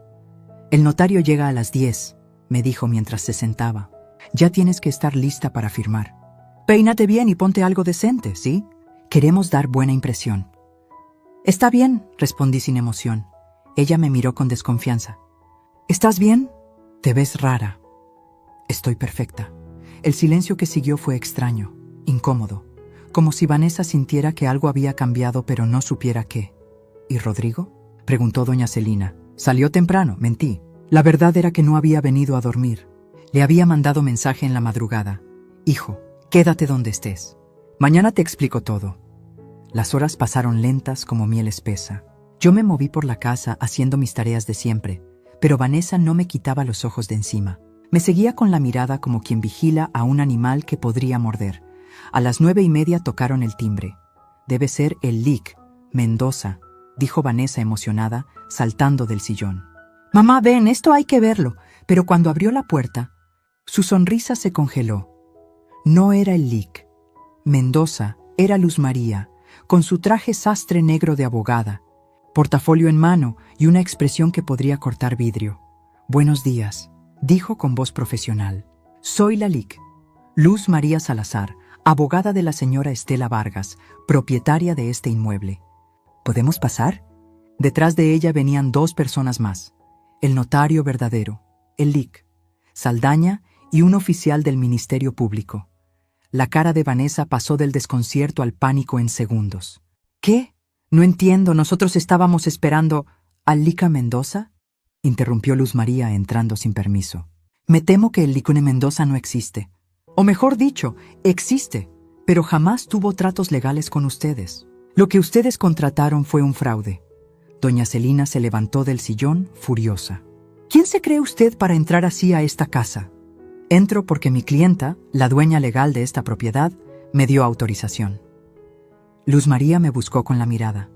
«El notario llega a las 10», me dijo mientras se sentaba. «Ya tienes que estar lista para firmar. Peínate bien y ponte algo decente, ¿sí? Queremos dar buena impresión». «Está bien», respondí sin emoción. Ella me miró con desconfianza. «¿Estás bien? Te ves rara». «Estoy perfecta». El silencio que siguió fue extraño, incómodo, como si Vanessa sintiera que algo había cambiado pero no supiera qué. «¿Y Rodrigo?», preguntó doña Celina. «Salió temprano, mentí. La verdad era que no había venido a dormir. Le había mandado mensaje en la madrugada. Hijo, quédate donde estés. Mañana te explico todo». Las horas pasaron lentas como miel espesa. Yo me moví por la casa haciendo mis tareas de siempre, pero Vanessa no me quitaba los ojos de encima. Me seguía con la mirada como quien vigila a un animal que podría morder. A las 9:30 tocaron el timbre. «Debe ser el LIC, Mendoza», dijo Vanessa emocionada, saltando del sillón. «Mamá, ven, esto hay que verlo». Pero cuando abrió la puerta, su sonrisa se congeló. No era el LIC. Mendoza era Luz María, con su traje sastre negro de abogada, portafolio en mano y una expresión que podría cortar vidrio. «Buenos días», dijo con voz profesional. «Soy la LIC, Luz María Salazar, abogada de la señora Estela Vargas, propietaria de este inmueble. ¿Podemos pasar?». Detrás de ella venían 2 personas más. El notario verdadero, el LIC, Saldaña y un oficial del Ministerio Público. La cara de Vanessa pasó del desconcierto al pánico en segundos. «¿Qué? No entiendo, nosotros estábamos esperando al LIC Mendoza», interrumpió Luz María entrando sin permiso. «Me temo que el LIC Mendoza no existe. O mejor dicho, existe, pero jamás tuvo tratos legales con ustedes. Lo que ustedes contrataron fue un fraude». Doña Celina se levantó del sillón, furiosa. «¿Quién se cree usted para entrar así a esta casa?». «Entro porque mi clienta, la dueña legal de esta propiedad, me dio autorización». Luz María me buscó con la mirada.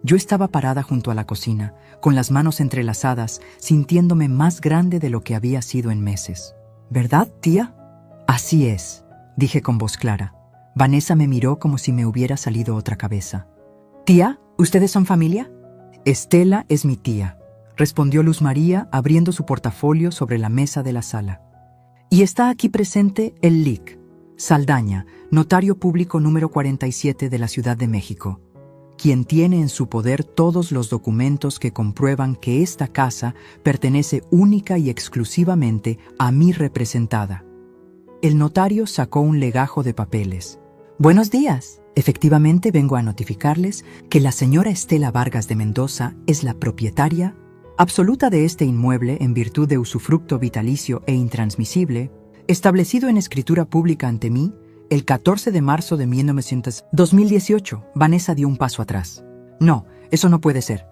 Yo estaba parada junto a la cocina, con las manos entrelazadas, sintiéndome más grande de lo que había sido en meses. «¿Verdad, tía?». «Así es», dije con voz clara. Vanessa me miró como si me hubiera salido otra cabeza. «Tía, ¿ustedes son familia?». «Estela es mi tía», respondió Luz María abriendo su portafolio sobre la mesa de la sala. «Y está aquí presente el LIC, Saldaña, notario público número 47 de la Ciudad de México, quien tiene en su poder todos los documentos que comprueban que esta casa pertenece única y exclusivamente a mi representada». El notario sacó un legajo de papeles. «Buenos días. Efectivamente vengo a notificarles que la señora Estela Vargas de Mendoza es la propietaria absoluta de este inmueble en virtud de usufructo vitalicio e intransmisible, establecido en escritura pública ante mí el 14 de marzo de 2018. Vanessa dio un paso atrás. «No, eso no puede ser.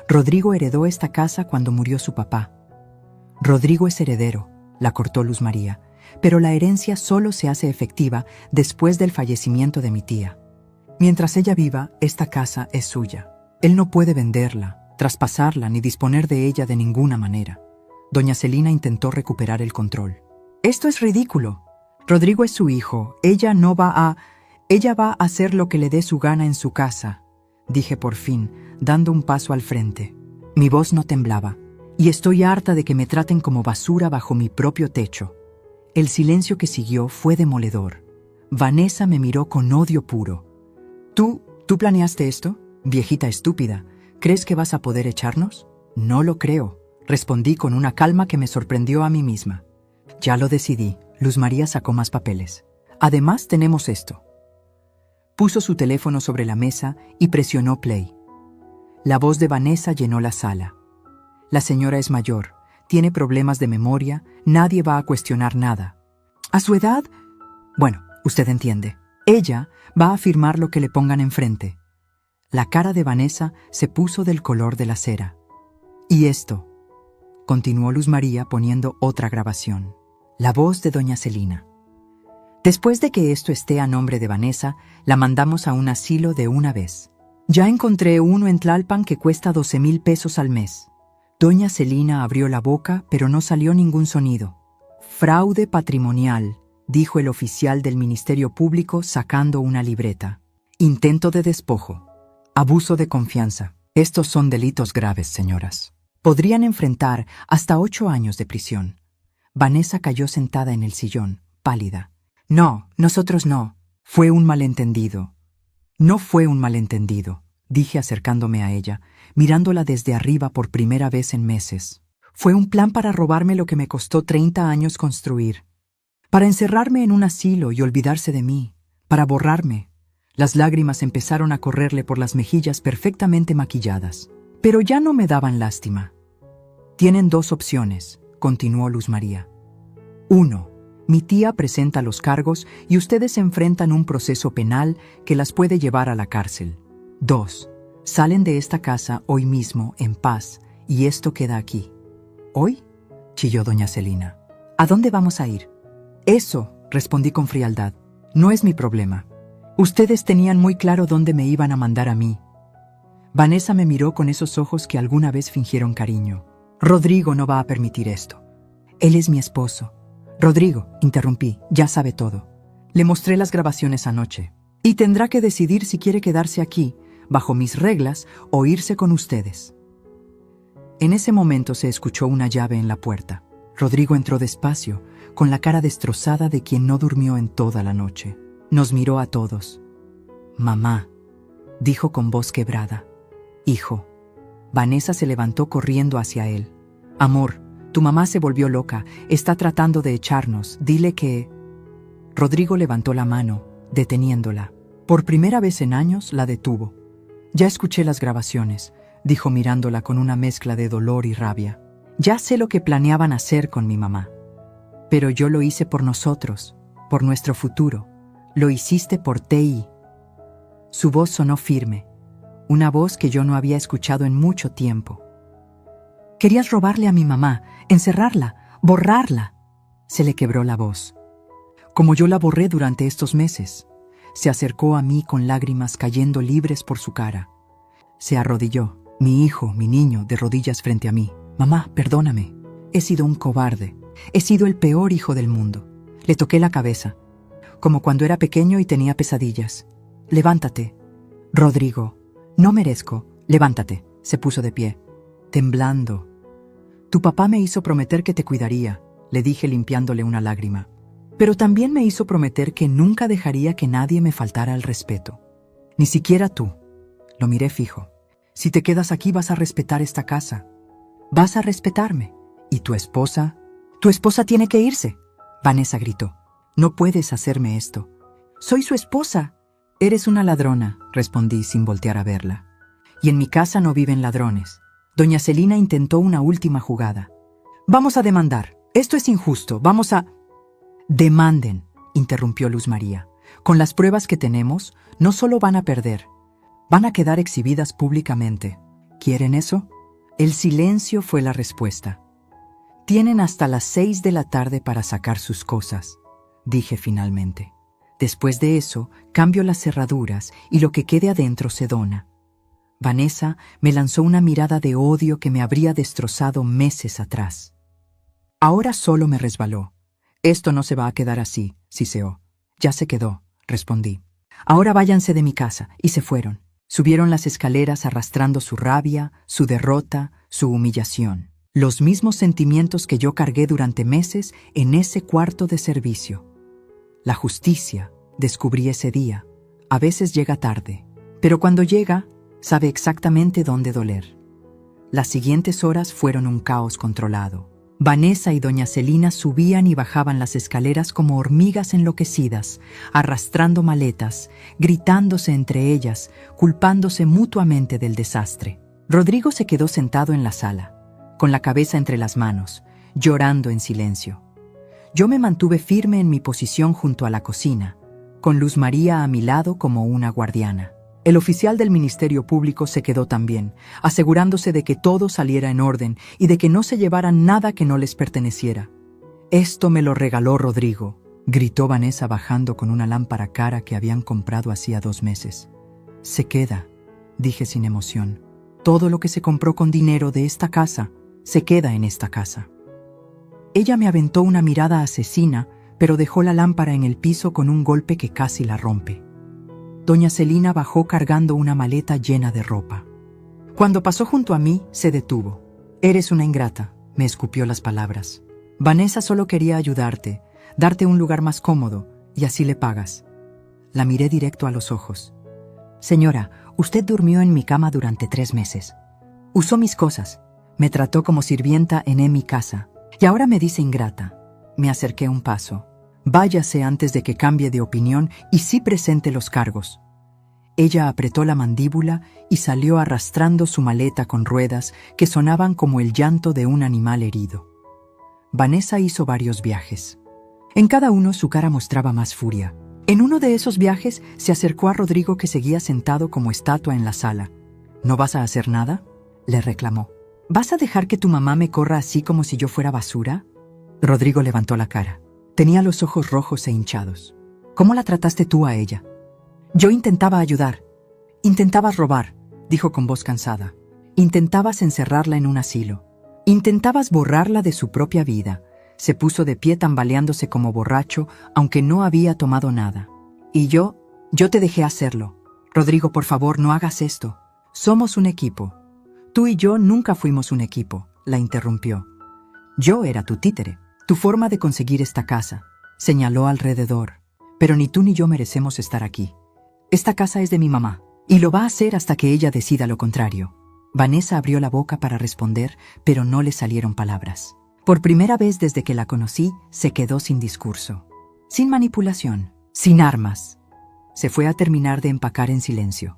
Rodrigo heredó esta casa cuando murió su papá». «Rodrigo es heredero», la cortó Luz María, «pero la herencia solo se hace efectiva después del fallecimiento de mi tía. Mientras ella viva, esta casa es suya. Él no puede venderla, traspasarla ni disponer de ella de ninguna manera». Doña Celina intentó recuperar el control. «Esto es ridículo. Rodrigo es su hijo. Ella va a hacer lo que le dé su gana en su casa», dije por fin, dando un paso al frente. Mi voz no temblaba, y estoy harta de que me traten como basura bajo mi propio techo. El silencio que siguió fue demoledor. Vanessa me miró con odio puro. ¿Tú planeaste esto? Viejita estúpida, ¿crees que vas a poder echarnos? «No lo creo», respondí con una calma que me sorprendió a mí misma. «Ya lo decidí». Luz María sacó más papeles. «Además tenemos esto». Puso su teléfono sobre la mesa y presionó play. La voz de Vanessa llenó la sala. «La señora es mayor, tiene problemas de memoria, nadie va a cuestionar nada. ¿A su edad? Bueno, usted entiende. Ella va a firmar lo que le pongan enfrente». La cara de Vanessa se puso del color de la cera. «Y esto», continuó Luz María poniendo otra grabación. La voz de doña Celina. «Después de que esto esté a nombre de Vanessa, la mandamos a un asilo de una vez. Ya encontré uno en Tlalpan que cuesta 12,000 pesos al mes». Doña Celina abrió la boca, pero no salió ningún sonido. «Fraude patrimonial», dijo el oficial del Ministerio Público sacando una libreta. Intento de despojo. Abuso de confianza. Estos son delitos graves, señoras. Podrían enfrentar hasta 8 años de prisión. Vanessa cayó sentada en el sillón, pálida. No, nosotros no. Fue un malentendido. No fue un malentendido, dije acercándome a ella, mirándola desde arriba por primera vez en meses. Fue un plan para robarme lo que me costó 30 años construir. Para encerrarme en un asilo y olvidarse de mí. Para borrarme. Las lágrimas empezaron a correrle por las mejillas perfectamente maquilladas. Pero ya no me daban lástima. Tienen 2 opciones, continuó Luz María. 1. Mi tía presenta los cargos y ustedes enfrentan un proceso penal que las puede llevar a la cárcel. 2. Salen de esta casa hoy mismo, en paz, y esto queda aquí. ¿Hoy?, chilló doña Celina. ¿A dónde vamos a ir? Eso, respondí con frialdad, no es mi problema. Ustedes tenían muy claro dónde me iban a mandar a mí. Vanessa me miró con esos ojos que alguna vez fingieron cariño. Rodrigo no va a permitir esto. Él es mi esposo. Rodrigo, interrumpí, ya sabe todo. Le mostré las grabaciones anoche. Y tendrá que decidir si quiere quedarse aquí, bajo mis reglas, o irse con ustedes. En ese momento se escuchó una llave en la puerta. Rodrigo entró despacio, con la cara destrozada de quien no durmió en toda la noche. Nos miró a todos. Mamá, dijo con voz quebrada. Hijo. Vanessa se levantó corriendo hacia él. Amor, tu mamá se volvió loca, está tratando de echarnos, dile que... Rodrigo levantó la mano, deteniéndola. Por primera vez en años la detuvo. Ya escuché las grabaciones, dijo mirándola con una mezcla de dolor y rabia. Ya sé lo que planeaban hacer con mi mamá. Pero yo lo hice por nosotros, por nuestro futuro. Lo hiciste por T.I. Su voz sonó firme, una voz que yo no había escuchado en mucho tiempo. Querías robarle a mi mamá, encerrarla, borrarla. Se le quebró la voz. Como yo la borré durante estos meses. Se acercó a mí con lágrimas cayendo libres por su cara. Se arrodilló, mi hijo, mi niño, de rodillas frente a mí. Mamá, perdóname. He sido un cobarde. He sido el peor hijo del mundo. Le toqué la cabeza, como cuando era pequeño y tenía pesadillas. Levántate. Rodrigo, no merezco. Levántate. Se puso de pie, temblando. Tu papá me hizo prometer que te cuidaría, le dije limpiándole una lágrima. Pero también me hizo prometer que nunca dejaría que nadie me faltara al respeto. Ni siquiera tú. Lo miré fijo. Si te quedas aquí vas a respetar esta casa. Vas a respetarme. ¿Y tu esposa? Tu esposa tiene que irse. Vanessa gritó. No puedes hacerme esto. Soy su esposa. Eres una ladrona, respondí sin voltear a verla. Y en mi casa no viven ladrones. Doña Celina intentó una última jugada. Vamos a demandar. Esto es injusto. Vamos a... Demanden, interrumpió Luz María. Con las pruebas que tenemos, no solo van a perder, van a quedar exhibidas públicamente. ¿Quieren eso? El silencio fue la respuesta. Tienen hasta las 6 de la tarde para sacar sus cosas, dije finalmente. Después de eso, cambio las cerraduras y lo que quede adentro se dona. Vanessa me lanzó una mirada de odio que me habría destrozado meses atrás. Ahora solo me resbaló. Esto no se va a quedar así, siseó. Ya se quedó, respondí. Ahora váyanse de mi casa, y se fueron. Subieron las escaleras arrastrando su rabia, su derrota, su humillación. Los mismos sentimientos que yo cargué durante meses en ese cuarto de servicio. La justicia, descubrí ese día, a veces llega tarde, pero cuando llega, sabe exactamente dónde doler. Las siguientes horas fueron un caos controlado. Vanessa y doña Celina subían y bajaban las escaleras como hormigas enloquecidas, arrastrando maletas, gritándose entre ellas, culpándose mutuamente del desastre. Rodrigo se quedó sentado en la sala, con la cabeza entre las manos, llorando en silencio. Yo me mantuve firme en mi posición junto a la cocina, con Luz María a mi lado como una guardiana. El oficial del Ministerio Público se quedó también, asegurándose de que todo saliera en orden y de que no se llevaran nada que no les perteneciera. «Esto me lo regaló Rodrigo», gritó Vanessa bajando con una lámpara cara que habían comprado hacía 2 meses. «Se queda», dije sin emoción. «Todo lo que se compró con dinero de esta casa se queda en esta casa». Ella me aventó una mirada asesina, pero dejó la lámpara en el piso con un golpe que casi la rompe. Doña Celina bajó cargando una maleta llena de ropa. Cuando pasó junto a mí, se detuvo. «Eres una ingrata», me escupió las palabras. «Vanessa solo quería ayudarte, darte un lugar más cómodo, y así le pagas». La miré directo a los ojos. «Señora, usted durmió en mi cama durante 3 meses. Usó mis cosas, me trató como sirvienta en mi casa, y ahora me dice ingrata». Me acerqué un paso. «Váyase antes de que cambie de opinión y sí presente los cargos». Ella apretó la mandíbula y salió arrastrando su maleta con ruedas que sonaban como el llanto de un animal herido. Vanessa hizo varios viajes. En cada uno su cara mostraba más furia. En uno de esos viajes se acercó a Rodrigo, que seguía sentado como estatua en la sala. «¿No vas a hacer nada?», le reclamó. «¿Vas a dejar que tu mamá me corra así como si yo fuera basura?». Rodrigo levantó la cara. Tenía los ojos rojos e hinchados. «¿Cómo la trataste tú a ella?». «Yo intentaba ayudar. Intentabas robar», dijo con voz cansada. «Intentabas encerrarla en un asilo. Intentabas borrarla de su propia vida». Se puso de pie tambaleándose como borracho, aunque no había tomado nada. «Y yo te dejé hacerlo. Rodrigo, por favor, no hagas esto. Somos un equipo». «Tú y yo nunca fuimos un equipo», la interrumpió. «Yo era tu títere, tu forma de conseguir esta casa», señaló alrededor. «Pero ni tú ni yo merecemos estar aquí. Esta casa es de mi mamá, y lo va a hacer hasta que ella decida lo contrario». Vanessa abrió la boca para responder, pero no le salieron palabras. Por primera vez desde que la conocí, se quedó sin discurso, sin manipulación, sin armas. Se fue a terminar de empacar en silencio.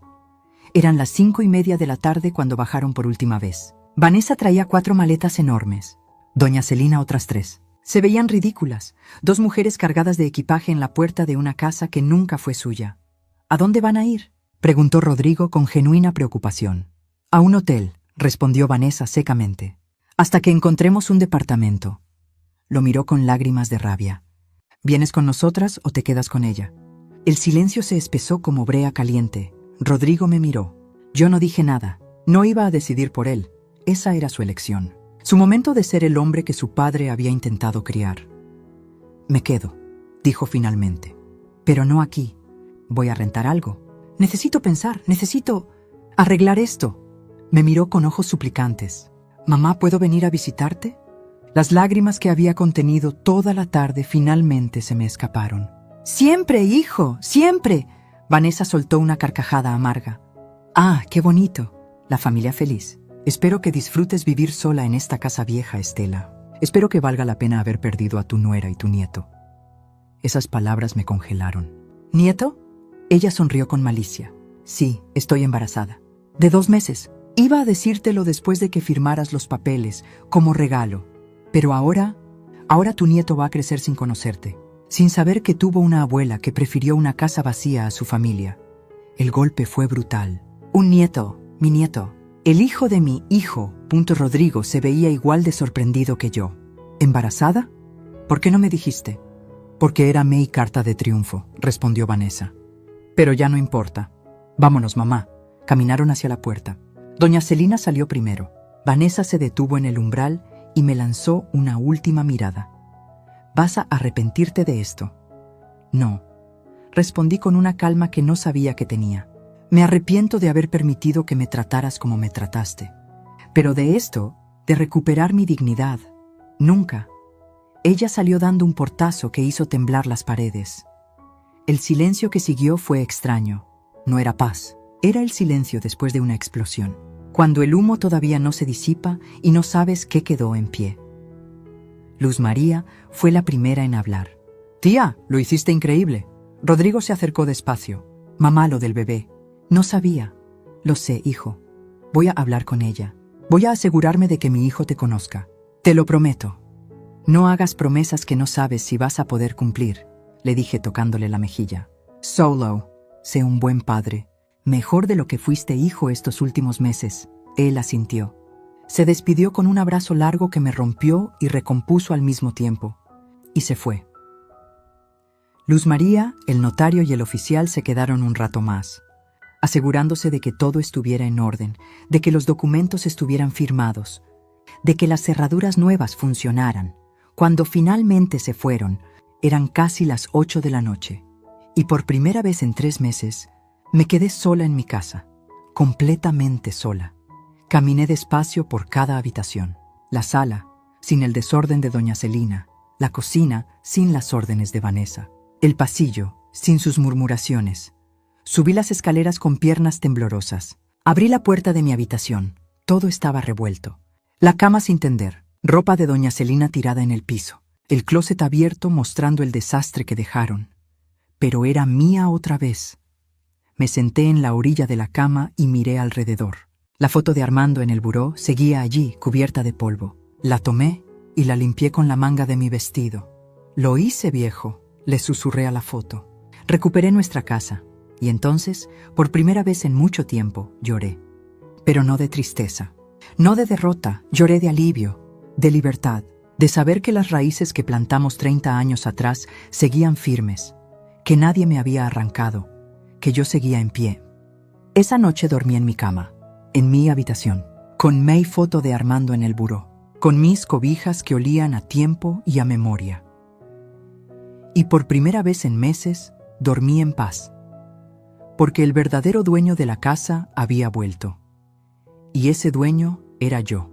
Eran las 5:30 de la tarde cuando bajaron por última vez. Vanessa traía 4 maletas enormes. Doña Celina otras 3. Se veían ridículas, 2 mujeres cargadas de equipaje en la puerta de una casa que nunca fue suya. «¿A dónde van a ir?», preguntó Rodrigo con genuina preocupación. «A un hotel», respondió Vanessa secamente. «Hasta que encontremos un departamento». Lo miró con lágrimas de rabia. «¿Vienes con nosotras o te quedas con ella?». El silencio se espesó como brea caliente. Rodrigo me miró. Yo no dije nada. No iba a decidir por él. Esa era su elección. Su momento de ser el hombre que su padre había intentado criar. «Me quedo», dijo finalmente. «Pero no aquí. Voy a rentar algo. Necesito pensar, necesito arreglar esto». Me miró con ojos suplicantes. «Mamá, ¿puedo venir a visitarte?». Las lágrimas que había contenido toda la tarde finalmente se me escaparon. «Siempre, hijo, siempre». Vanessa soltó una carcajada amarga. «Ah, qué bonito. La familia feliz. Espero que disfrutes vivir sola en esta casa vieja, Estela. Espero que valga la pena haber perdido a tu nuera y tu nieto». Esas palabras me congelaron. «¿Nieto?». Ella sonrió con malicia. «Sí, estoy embarazada. De 2 meses. Iba a decírtelo después de que firmaras los papeles, como regalo. Pero ahora tu nieto va a crecer sin conocerte, sin saber que tuvo una abuela que prefirió una casa vacía a su familia». El golpe fue brutal. «Un nieto, mi nieto. El hijo de mi hijo». Rodrigo se veía igual de sorprendido que yo. «¿Embarazada? ¿Por qué no me dijiste?». «Porque era mi carta de triunfo», respondió Vanessa. «Pero ya no importa. Vámonos, mamá». Caminaron hacia la puerta. Doña Celina salió primero. Vanessa se detuvo en el umbral y me lanzó una última mirada. «¿Vas a arrepentirte de esto?». «No», respondí con una calma que no sabía que tenía. «Me arrepiento de haber permitido que me trataras como me trataste. Pero de esto, de recuperar mi dignidad, nunca». Ella salió dando un portazo que hizo temblar las paredes. El silencio que siguió fue extraño. No era paz. Era el silencio después de una explosión, cuando el humo todavía no se disipa y no sabes qué quedó en pie. Luz María fue la primera en hablar. «Tía, lo hiciste increíble». Rodrigo se acercó despacio. «Mamá, lo del bebé». «No sabía». «Lo sé, hijo. Voy a hablar con ella. Voy a asegurarme de que mi hijo te conozca. Te lo prometo». «No hagas promesas que no sabes si vas a poder cumplir», le dije tocándole la mejilla. «Solo, sé un buen padre. Mejor de lo que fuiste hijo estos últimos meses». Él asintió. Se despidió con un abrazo largo que me rompió y recompuso al mismo tiempo. Y se fue. Luz María, el notario y el oficial se quedaron un rato más, asegurándose de que todo estuviera en orden, de que los documentos estuvieran firmados, de que las cerraduras nuevas funcionaran. Cuando finalmente se fueron, Eran casi las 8 de la noche, y por primera vez en 3 meses me quedé sola en mi casa, completamente sola. Caminé despacio por cada habitación. La sala, sin el desorden de doña Celina. La cocina, sin las órdenes de Vanessa. El pasillo, sin sus murmuraciones. Subí las escaleras con piernas temblorosas. Abrí la puerta de mi habitación. Todo estaba revuelto. La cama sin tender, ropa de doña Celina tirada en el piso, el closet abierto mostrando el desastre que dejaron. Pero era mía otra vez. Me senté en la orilla de la cama y miré alrededor. La foto de Armando en el buró seguía allí, cubierta de polvo. La tomé y la limpié con la manga de mi vestido. «Lo hice, viejo», le susurré a la foto. Recuperé nuestra casa, y entonces, por primera vez en mucho tiempo, lloré. Pero no de tristeza, no de derrota, lloré de alivio, de libertad, de saber que las raíces que plantamos 30 años atrás seguían firmes, que nadie me había arrancado, que yo seguía en pie. Esa noche dormí en mi cama, en mi habitación, con mi foto de Armando en el buró, con mis cobijas que olían a tiempo y a memoria. Y por primera vez en meses, dormí en paz, porque el verdadero dueño de la casa había vuelto, y ese dueño era yo.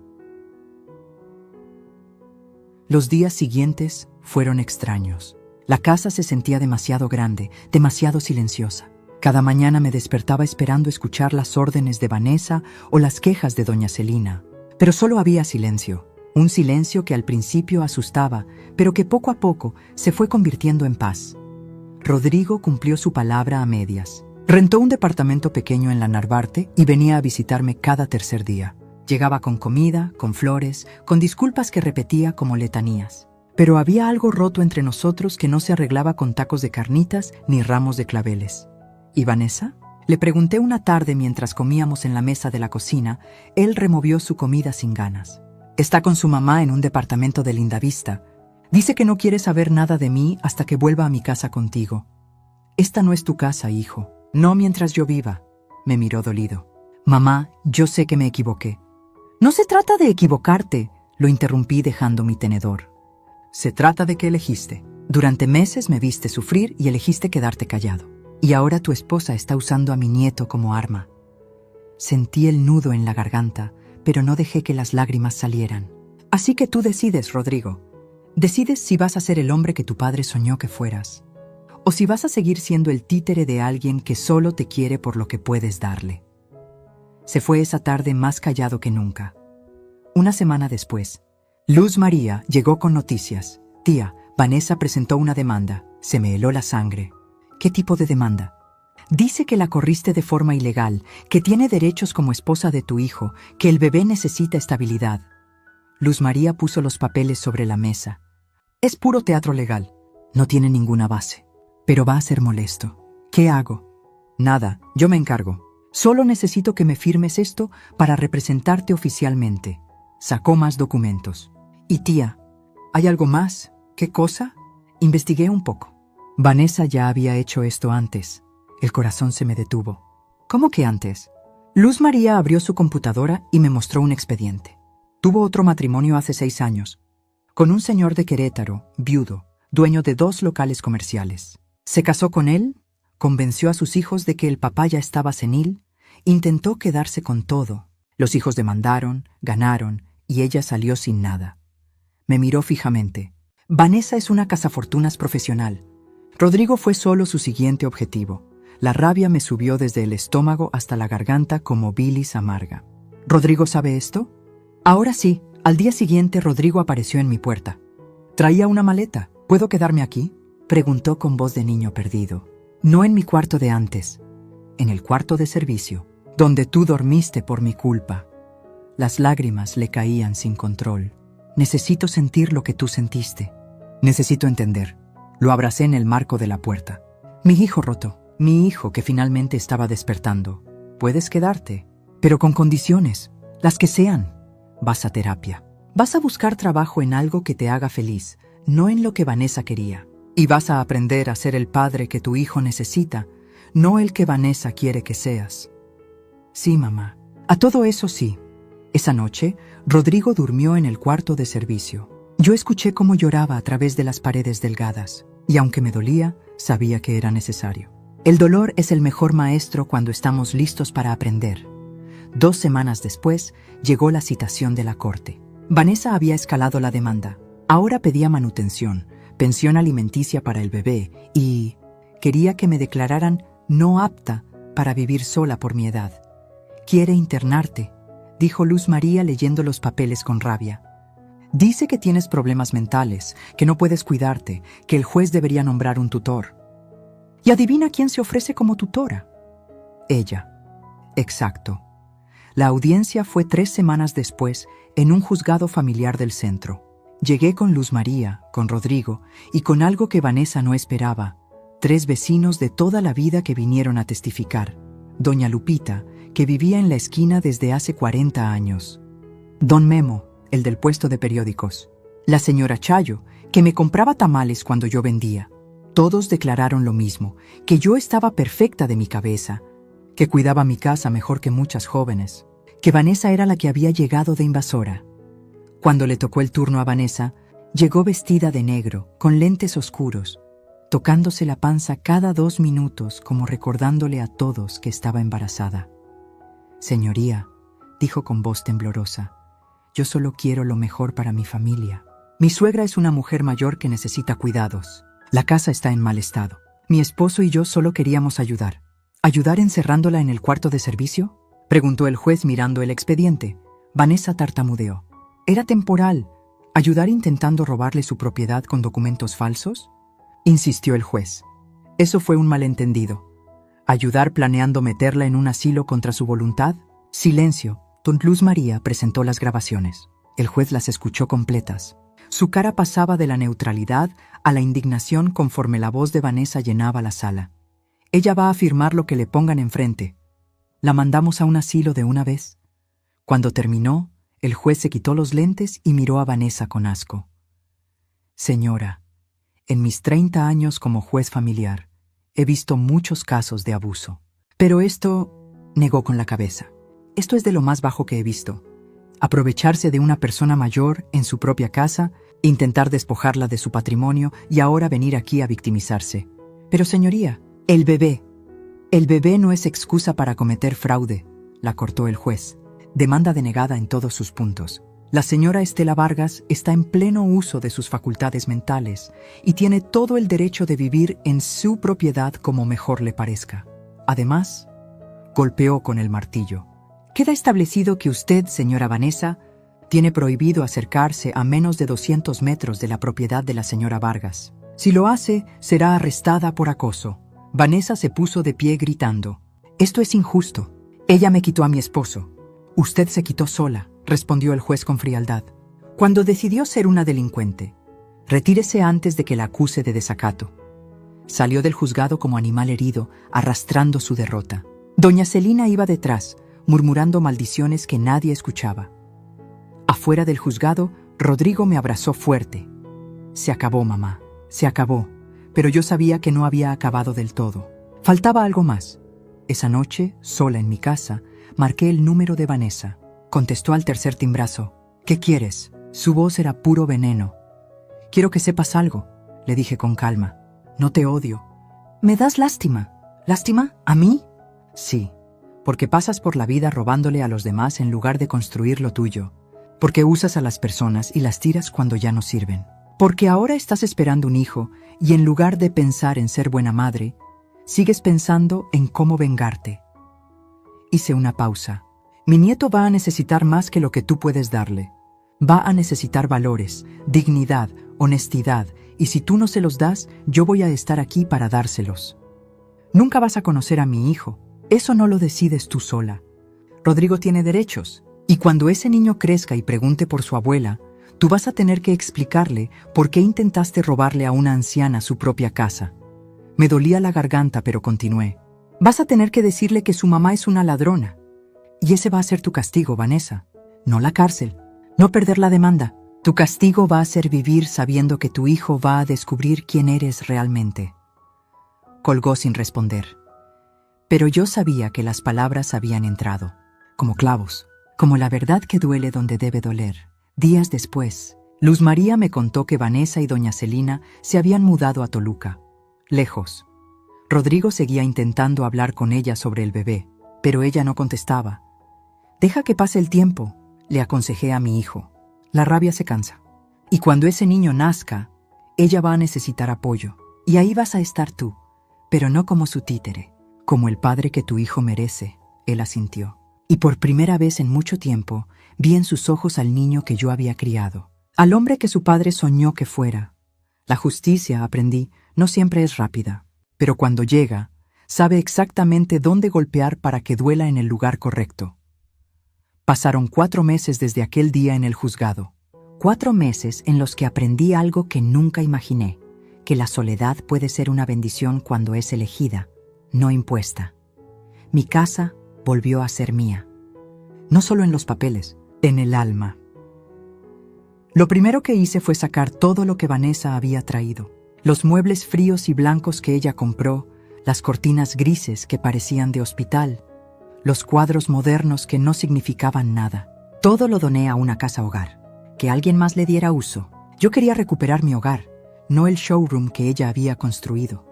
Los días siguientes fueron extraños. La casa se sentía demasiado grande, demasiado silenciosa. Cada mañana me despertaba esperando escuchar las órdenes de Vanessa o las quejas de doña Celina. Pero solo había silencio. Un silencio que al principio asustaba, pero que poco a poco se fue convirtiendo en paz. Rodrigo cumplió su palabra a medias. Rentó un departamento pequeño en la Narvarte y venía a visitarme cada tercer día. Llegaba con comida, con flores, con disculpas que repetía como letanías. Pero había algo roto entre nosotros que no se arreglaba con tacos de carnitas ni ramos de claveles. ¿Y Vanessa? Le pregunté una tarde mientras comíamos en la mesa de la cocina. Él removió su comida sin ganas. Está con su mamá en un departamento de Lindavista. Dice que no quiere saber nada de mí hasta que vuelva a mi casa contigo. Esta no es tu casa, hijo. No mientras yo viva. Me miró dolido. Mamá, yo sé que me equivoqué. No se trata de equivocarte, lo interrumpí dejando mi tenedor. Se trata de que elegiste. Durante meses me viste sufrir y elegiste quedarte callado. Y ahora tu esposa está usando a mi nieto como arma. Sentí el nudo en la garganta, pero no dejé que las lágrimas salieran. Así que tú decides, Rodrigo. Decides si vas a ser el hombre que tu padre soñó que fueras, o si vas a seguir siendo el títere de alguien que solo te quiere por lo que puedes darle. Se fue esa tarde más callado que nunca. Una semana después, Luz María llegó con noticias. Tía, Vanessa presentó una demanda. Se me heló la sangre. ¿Qué tipo de demanda? Dice que la corriste de forma ilegal, que tiene derechos como esposa de tu hijo, que el bebé necesita estabilidad. Luz María puso los papeles sobre la mesa. Es puro teatro legal. No tiene ninguna base. Pero va a ser molesto. ¿Qué hago? Nada, yo me encargo. Solo necesito que me firmes esto para representarte oficialmente. Sacó más documentos. Y tía, ¿hay algo más? ¿Qué cosa? Investigué un poco. Vanessa ya había hecho esto antes. El corazón se me detuvo. ¿Cómo que antes? Luz María abrió su computadora y me mostró un expediente. Tuvo otro matrimonio hace 6 años, con un señor de Querétaro, viudo, dueño de 2 locales comerciales. Se casó con él, convenció a sus hijos de que el papá ya estaba senil, intentó quedarse con todo. Los hijos demandaron, ganaron, y ella salió sin nada. Me miró fijamente. Vanessa es una cazafortunas profesional. Rodrigo fue solo su siguiente objetivo. La rabia me subió desde el estómago hasta la garganta como bilis amarga. ¿Rodrigo sabe esto? Ahora sí. Al día siguiente Rodrigo apareció en mi puerta. Traía una maleta. ¿Puedo quedarme aquí?, preguntó con voz de niño perdido. No en mi cuarto de antes, en el cuarto de servicio, donde tú dormiste por mi culpa. Las lágrimas le caían sin control. Necesito sentir lo que tú sentiste. Necesito entender. Lo abracé en el marco de la puerta. Mi hijo roto, mi hijo que finalmente estaba despertando. Puedes quedarte, pero con condiciones, las que sean. Vas a terapia. Vas a buscar trabajo en algo que te haga feliz, no en lo que Vanessa quería. Y vas a aprender a ser el padre que tu hijo necesita, no el que Vanessa quiere que seas. Sí, mamá. A todo eso sí. Esa noche, Rodrigo durmió en el cuarto de servicio. Yo escuché cómo lloraba a través de las paredes delgadas. Y aunque me dolía, sabía que era necesario. El dolor es el mejor maestro cuando estamos listos para aprender. 2 semanas después, llegó la citación de la corte. Vanessa había escalado la demanda. Ahora pedía manutención, pensión alimenticia para el bebé y quería que me declararan no apta para vivir sola por mi edad. «Quiere internarte», dijo Luz María leyendo los papeles con rabia. «Dice que tienes problemas mentales, que no puedes cuidarte, que el juez debería nombrar un tutor». ¿Y adivina quién se ofrece como tutora? Ella. Exacto. La audiencia fue 3 semanas después en un juzgado familiar del centro. Llegué con Luz María, con Rodrigo y con algo que Vanessa no esperaba. 3 vecinos de toda la vida que vinieron a testificar. Doña Lupita, que vivía en la esquina desde hace 40 años. Don Memo, el del puesto de periódicos. La señora Chayo, que me compraba tamales cuando yo vendía. Todos declararon lo mismo, que yo estaba perfecta de mi cabeza, que cuidaba mi casa mejor que muchas jóvenes, que Vanessa era la que había llegado de invasora. Cuando le tocó el turno a Vanessa, llegó vestida de negro, con lentes oscuros, tocándose la panza cada 2 minutos como recordándole a todos que estaba embarazada. «Señoría», dijo con voz temblorosa, «yo solo quiero lo mejor para mi familia. Mi suegra es una mujer mayor que necesita cuidados. La casa está en mal estado. Mi esposo y yo solo queríamos ayudar». «¿Ayudar encerrándola en el cuarto de servicio?», preguntó el juez mirando el expediente. Vanessa tartamudeó. «Era temporal. ¿Ayudar intentando robarle su propiedad con documentos falsos?», insistió el juez. «Eso fue un malentendido. ¿Ayudar planeando meterla en un asilo contra su voluntad?». Silencio. Don Luz María presentó las grabaciones. El juez las escuchó completas. Su cara pasaba de la neutralidad a la indignación conforme la voz de Vanessa llenaba la sala. «Ella va a firmar lo que le pongan enfrente. La mandamos a un asilo de una vez». Cuando terminó, el juez se quitó los lentes y miró a Vanessa con asco. «Señora, en mis 30 años como juez familiar, he visto muchos casos de abuso. Pero esto», negó con la cabeza, «esto es de lo más bajo que he visto. Aprovecharse de una persona mayor en su propia casa, intentar despojarla de su patrimonio y ahora venir aquí a victimizarse. Pero señoría, el bebé no es excusa para cometer fraude», la cortó el juez. «Demanda denegada en todos sus puntos. La señora Estela Vargas está en pleno uso de sus facultades mentales y tiene todo el derecho de vivir en su propiedad como mejor le parezca. Además», golpeó con el martillo, «queda establecido que usted, señora Vanessa, tiene prohibido acercarse a menos de 200 metros de la propiedad de la señora Vargas. Si lo hace, será arrestada por acoso». Vanessa se puso de pie gritando. «Esto es injusto. Ella me quitó a mi esposo». «Usted se quitó sola», respondió el juez con frialdad. «Cuando decidió ser una delincuente. Retírese antes de que la acuse de desacato». Salió del juzgado como animal herido, arrastrando su derrota. Doña Celina iba detrás, murmurando maldiciones que nadie escuchaba. Afuera del juzgado, Rodrigo me abrazó fuerte. «Se acabó, mamá, se acabó». Pero yo sabía que no había acabado del todo. Faltaba algo más. Esa noche, sola en mi casa, marqué el número de Vanessa. Contestó al tercer timbrazo. «¿Qué quieres?». Su voz era puro veneno. «Quiero que sepas algo», le dije con calma. «No te odio». «¿Me das lástima?». «¿Lástima? ¿A mí?». «Sí, porque pasas por la vida robándole a los demás en lugar de construir lo tuyo. Porque usas a las personas y las tiras cuando ya no sirven. Porque ahora estás esperando un hijo y en lugar de pensar en ser buena madre, sigues pensando en cómo vengarte». Hice una pausa. «Mi nieto va a necesitar más que lo que tú puedes darle. Va a necesitar valores, dignidad, honestidad, y si tú no se los das, yo voy a estar aquí para dárselos. Nunca vas a conocer a mi hijo. Eso no lo decides tú sola. Rodrigo tiene derechos, y cuando ese niño crezca y pregunte por su abuela, tú vas a tener que explicarle por qué intentaste robarle a una anciana su propia casa». Me dolía la garganta, pero continué. «Vas a tener que decirle que su mamá es una ladrona. Y ese va a ser tu castigo, Vanessa. No la cárcel, no perder la demanda. Tu castigo va a ser vivir sabiendo que tu hijo va a descubrir quién eres realmente». Colgó sin responder. Pero yo sabía que las palabras habían entrado, como clavos, como la verdad que duele donde debe doler. Días después, Luz María me contó que Vanessa y doña Celina se habían mudado a Toluca, lejos. Rodrigo seguía intentando hablar con ella sobre el bebé, pero ella no contestaba. «Deja que pase el tiempo», le aconsejé a mi hijo. «La rabia se cansa. Y cuando ese niño nazca, ella va a necesitar apoyo. Y ahí vas a estar tú, pero no como su títere, como el padre que tu hijo merece», él asintió. Y por primera vez en mucho tiempo vi en sus ojos al niño que yo había criado, al hombre que su padre soñó que fuera. La justicia, aprendí, no siempre es rápida, pero cuando llega, sabe exactamente dónde golpear para que duela en el lugar correcto. Pasaron 4 meses desde aquel día en el juzgado. 4 meses en los que aprendí algo que nunca imaginé, que la soledad puede ser una bendición cuando es elegida, no impuesta. Mi casa volvió a ser mía. No solo en los papeles, en el alma. Lo primero que hice fue sacar todo lo que Vanessa había traído. Los muebles fríos y blancos que ella compró, las cortinas grises que parecían de hospital, los cuadros modernos que no significaban nada. Todo lo doné a una casa hogar, que alguien más le diera uso. Yo quería recuperar mi hogar, no el showroom que ella había construido.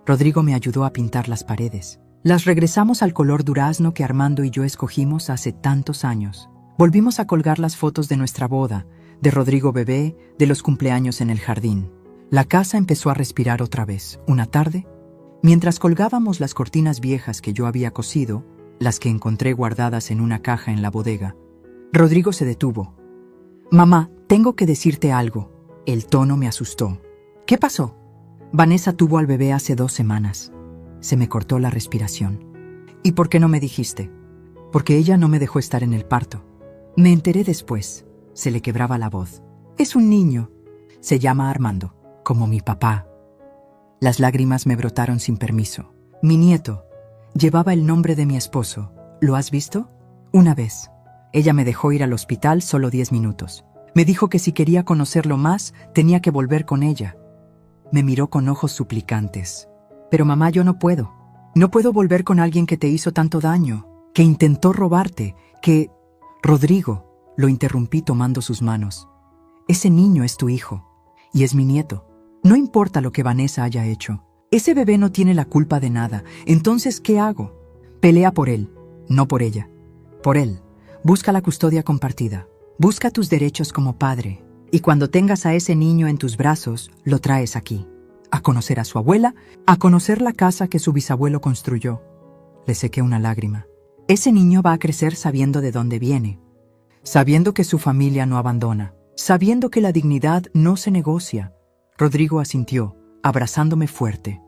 Rodrigo me ayudó a pintar las paredes. Las regresamos al color durazno que Armando y yo escogimos hace tantos años. Volvimos a colgar las fotos de nuestra boda, de Rodrigo bebé, de los cumpleaños en el jardín. La casa empezó a respirar otra vez. Una tarde, mientras colgábamos las cortinas viejas que yo había cosido, las que encontré guardadas en una caja en la bodega, Rodrigo se detuvo. «Mamá, tengo que decirte algo». El tono me asustó. «¿Qué pasó?» «Vanessa tuvo al bebé hace 2 semanas». Se me cortó la respiración. «¿Y por qué no me dijiste?» «Porque ella no me dejó estar en el parto». «Me enteré después». Se le quebraba la voz. «Es un niño. Se llama Armando, como mi papá». Las lágrimas me brotaron sin permiso. «Mi nieto. Llevaba el nombre de mi esposo. ¿Lo has visto?» «Una vez. Ella me dejó ir al hospital solo 10 minutos. Me dijo que si quería conocerlo más, tenía que volver con ella». Me miró con ojos suplicantes. «Pero mamá, yo no puedo. No puedo volver con alguien que te hizo tanto daño, que intentó robarte, que...» «Rodrigo», lo interrumpí tomando sus manos. «Ese niño es tu hijo. Y es mi nieto. No importa lo que Vanessa haya hecho. Ese bebé no tiene la culpa de nada. Entonces, ¿qué hago? Pelea por él, no por ella. Por él. Busca la custodia compartida. Busca tus derechos como padre. Y cuando tengas a ese niño en tus brazos, lo traes aquí. A conocer a su abuela, a conocer la casa que su bisabuelo construyó». Le sequé una lágrima. «Ese niño va a crecer sabiendo de dónde viene. Sabiendo que su familia no abandona. Sabiendo que la dignidad no se negocia». Rodrigo asintió, abrazándome fuerte.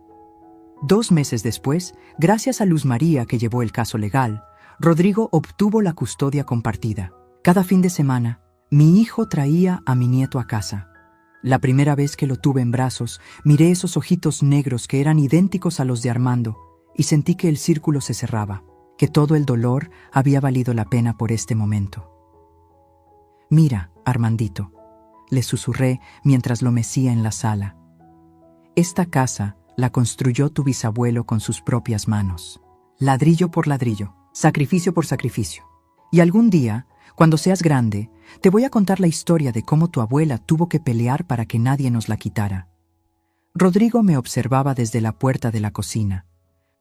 2 meses después, gracias a Luz María que llevó el caso legal, Rodrigo obtuvo la custodia compartida. Cada fin de semana, mi hijo traía a mi nieto a casa. La primera vez que lo tuve en brazos, miré esos ojitos negros que eran idénticos a los de Armando y sentí que el círculo se cerraba, que todo el dolor había valido la pena por este momento. «Mira, Armandito», le susurré mientras lo mecía en la sala. «Esta casa la construyó tu bisabuelo con sus propias manos. Ladrillo por ladrillo, sacrificio por sacrificio. Y algún día, cuando seas grande, te voy a contar la historia de cómo tu abuela tuvo que pelear para que nadie nos la quitara». Rodrigo me observaba desde la puerta de la cocina,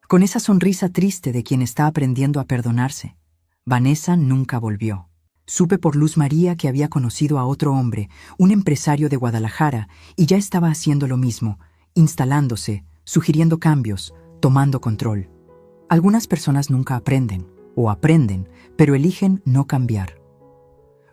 con esa sonrisa triste de quien está aprendiendo a perdonarse. Vanessa nunca volvió. Supe por Luz María que había conocido a otro hombre, un empresario de Guadalajara, y ya estaba haciendo lo mismo, instalándose, sugiriendo cambios, tomando control. Algunas personas nunca aprenden, o aprenden, pero eligen no cambiar.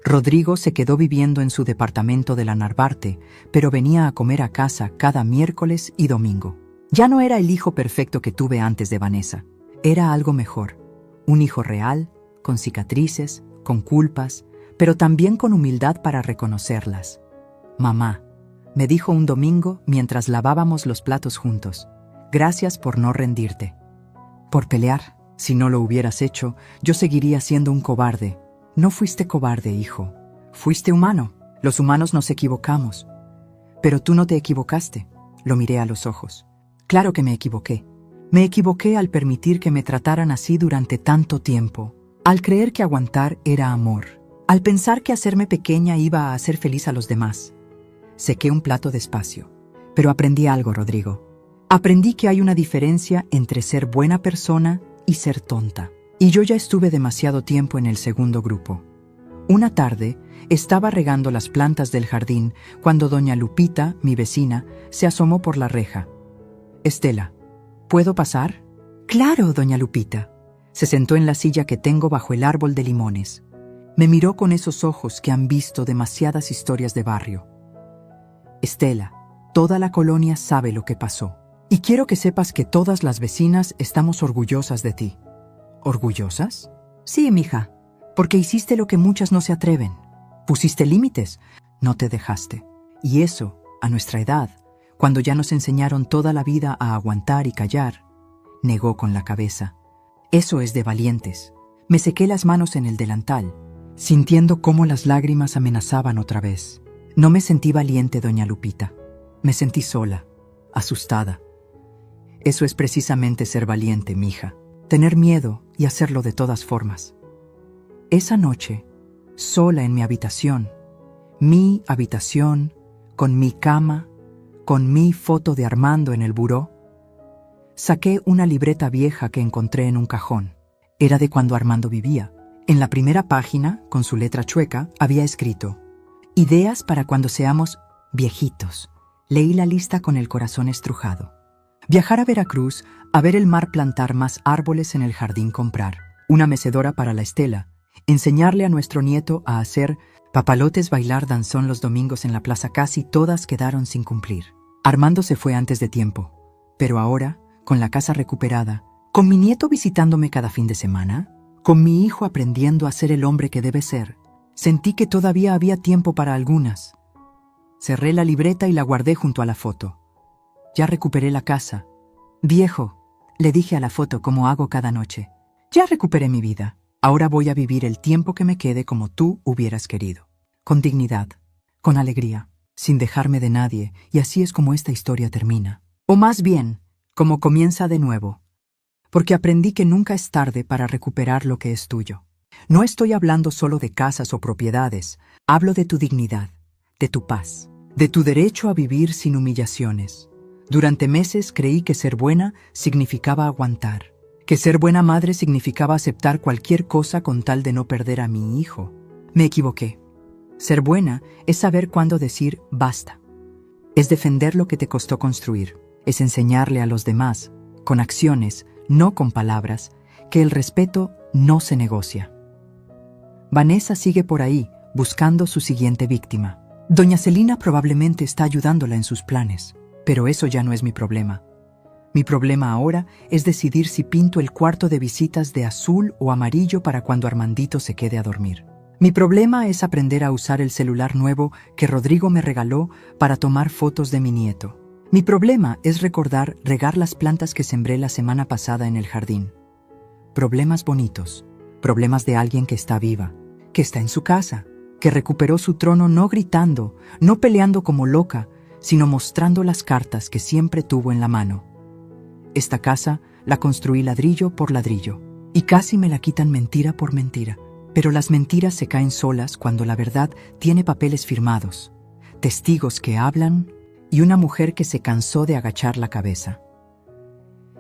Rodrigo se quedó viviendo en su departamento de la Narvarte, pero venía a comer a casa cada miércoles y domingo. Ya no era el hijo perfecto que tuve antes de Vanessa. Era algo mejor. Un hijo real, con cicatrices, con culpas, pero también con humildad para reconocerlas. «Mamá», me dijo un domingo mientras lavábamos los platos juntos, «gracias por no rendirte. Por pelear. Si no lo hubieras hecho, yo seguiría siendo un cobarde». «No fuiste cobarde, hijo. Fuiste humano. Los humanos nos equivocamos». «Pero tú no te equivocaste». Lo miré a los ojos. «Claro que me equivoqué. Me equivoqué al permitir que me trataran así durante tanto tiempo. Al creer que aguantar era amor, Al pensar que hacerme pequeña iba a hacer feliz a los demás, sequé un plato despacio. Pero aprendí algo, Rodrigo. Aprendí que hay una diferencia entre ser buena persona y ser tonta. Y yo ya estuve demasiado tiempo en el segundo grupo. Una tarde, estaba regando las plantas del jardín cuando doña Lupita, mi vecina, se asomó por la reja. «Estela, ¿puedo pasar?» «Claro, doña Lupita». Se sentó en la silla que tengo bajo el árbol de limones. Me miró con esos ojos que han visto demasiadas historias de barrio. «Estela, toda la colonia sabe lo que pasó. Y quiero que sepas que todas las vecinas estamos orgullosas de ti». ¿Orgullosas? Sí, mija, porque hiciste lo que muchas no se atreven. Pusiste límites, no te dejaste. Y eso, a nuestra edad, cuando ya nos enseñaron toda la vida a aguantar y callar, negó con la cabeza. Eso es de valientes. Me sequé las manos en el delantal, sintiendo cómo las lágrimas amenazaban otra vez. No me sentí valiente, doña Lupita. Me sentí sola, asustada. Eso es precisamente ser valiente, mija. Tener miedo y hacerlo de todas formas. Esa noche, sola en mi habitación, con mi cama, con mi foto de Armando en el buró, saqué una libreta vieja que encontré en un cajón. Era de cuando Armando vivía. En la primera página, con su letra chueca, había escrito: «Ideas para cuando seamos viejitos». Leí la lista con el corazón estrujado. Viajar a Veracruz, a ver el mar, plantar más árboles en el jardín, comprar una mecedora para la Estela, enseñarle a nuestro nieto a hacer papalotes, bailar danzón los domingos en la plaza. Casi todas quedaron sin cumplir. Armando se fue antes de tiempo, pero ahora, con la casa recuperada, con mi nieto visitándome cada fin de semana, con mi hijo aprendiendo a ser el hombre que debe ser, sentí que todavía había tiempo para algunas. Cerré la libreta y la guardé junto a la foto. Ya recuperé la casa. «Viejo», le dije a la foto como hago cada noche, «ya recuperé mi vida. Ahora voy a vivir el tiempo que me quede como tú hubieras querido. Con dignidad, con alegría, sin dejarme de nadie, y así es como esta historia termina. O más bien, como comienza de nuevo. Porque aprendí que nunca es tarde para recuperar lo que es tuyo. No estoy hablando solo de casas o propiedades, hablo de tu dignidad, de tu paz, de tu derecho a vivir sin humillaciones. Durante meses creí que ser buena significaba aguantar, que ser buena madre significaba aceptar cualquier cosa con tal de no perder a mi hijo. Me equivoqué. Ser buena es saber cuándo decir basta. Es defender lo que te costó construir. Es enseñarle a los demás, con acciones, no con palabras, que el respeto no se negocia. Vanessa sigue por ahí, buscando su siguiente víctima. Doña Celina probablemente está ayudándola en sus planes, pero eso ya no es mi problema. Mi problema ahora es decidir si pinto el cuarto de visitas de azul o amarillo para cuando Armandito se quede a dormir. Mi problema es aprender a usar el celular nuevo que Rodrigo me regaló para tomar fotos de mi nieto. Mi problema es recordar regar las plantas que sembré la semana pasada en el jardín. Problemas bonitos, problemas de alguien que está viva, que está en su casa, que recuperó su trono no gritando, no peleando como loca, sino mostrando las cartas que siempre tuvo en la mano. Esta casa la construí ladrillo por ladrillo, y casi me la quitan mentira por mentira. Pero las mentiras se caen solas cuando la verdad tiene papeles firmados, testigos que hablan y una mujer que se cansó de agachar la cabeza.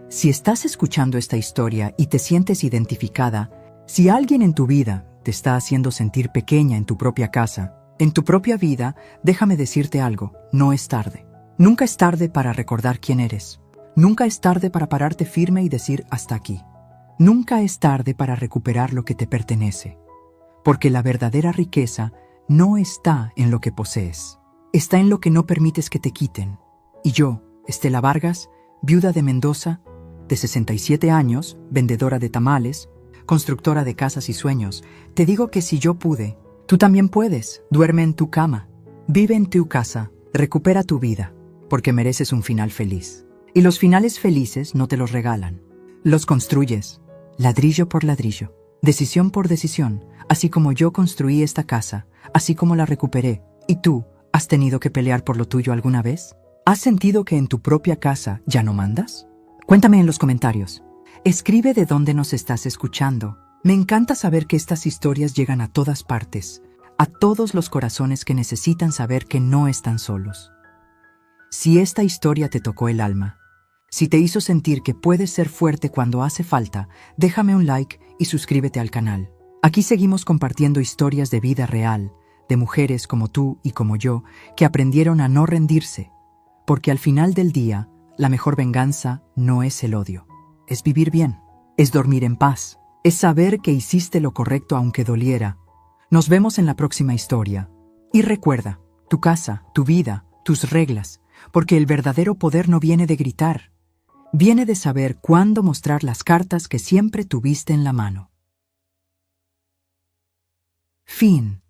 Si estás escuchando esta historia y te sientes identificada, si alguien en tu vida te está haciendo sentir pequeña en tu propia casa, en tu propia vida, déjame decirte algo, no es tarde. Nunca es tarde para recordar quién eres. Nunca es tarde para pararte firme y decir hasta aquí. Nunca es tarde para recuperar lo que te pertenece. Porque la verdadera riqueza no está en lo que posees. Está en lo que no permites que te quiten. Y yo, Estela Vargas, viuda de Mendoza, de 67 años, vendedora de tamales, constructora de casas y sueños, te digo que si yo pude, tú también puedes. Duerme en tu cama, vive en tu casa, recupera tu vida, porque mereces un final feliz. Y los finales felices no te los regalan. Los construyes, ladrillo por ladrillo, decisión por decisión, así como yo construí esta casa, así como la recuperé. ¿Y tú, has tenido que pelear por lo tuyo alguna vez? ¿Has sentido que en tu propia casa ya no mandas? Cuéntame en los comentarios. Escribe de dónde nos estás escuchando Me encanta saber que estas historias llegan a todas partes, a todos los corazones que necesitan saber que no están solos. Si esta historia te tocó el alma, si te hizo sentir que puedes ser fuerte cuando hace falta, déjame un like y suscríbete al canal. Aquí seguimos compartiendo historias de vida real, de mujeres como tú y como yo, que aprendieron a no rendirse, porque al final del día, la mejor venganza no es el odio, es vivir bien, es dormir en paz, es saber que hiciste lo correcto aunque doliera. Nos vemos en la próxima historia. Y recuerda, tu casa, tu vida, tus reglas, porque el verdadero poder no viene de gritar, viene de saber cuándo mostrar las cartas que siempre tuviste en la mano. Fin.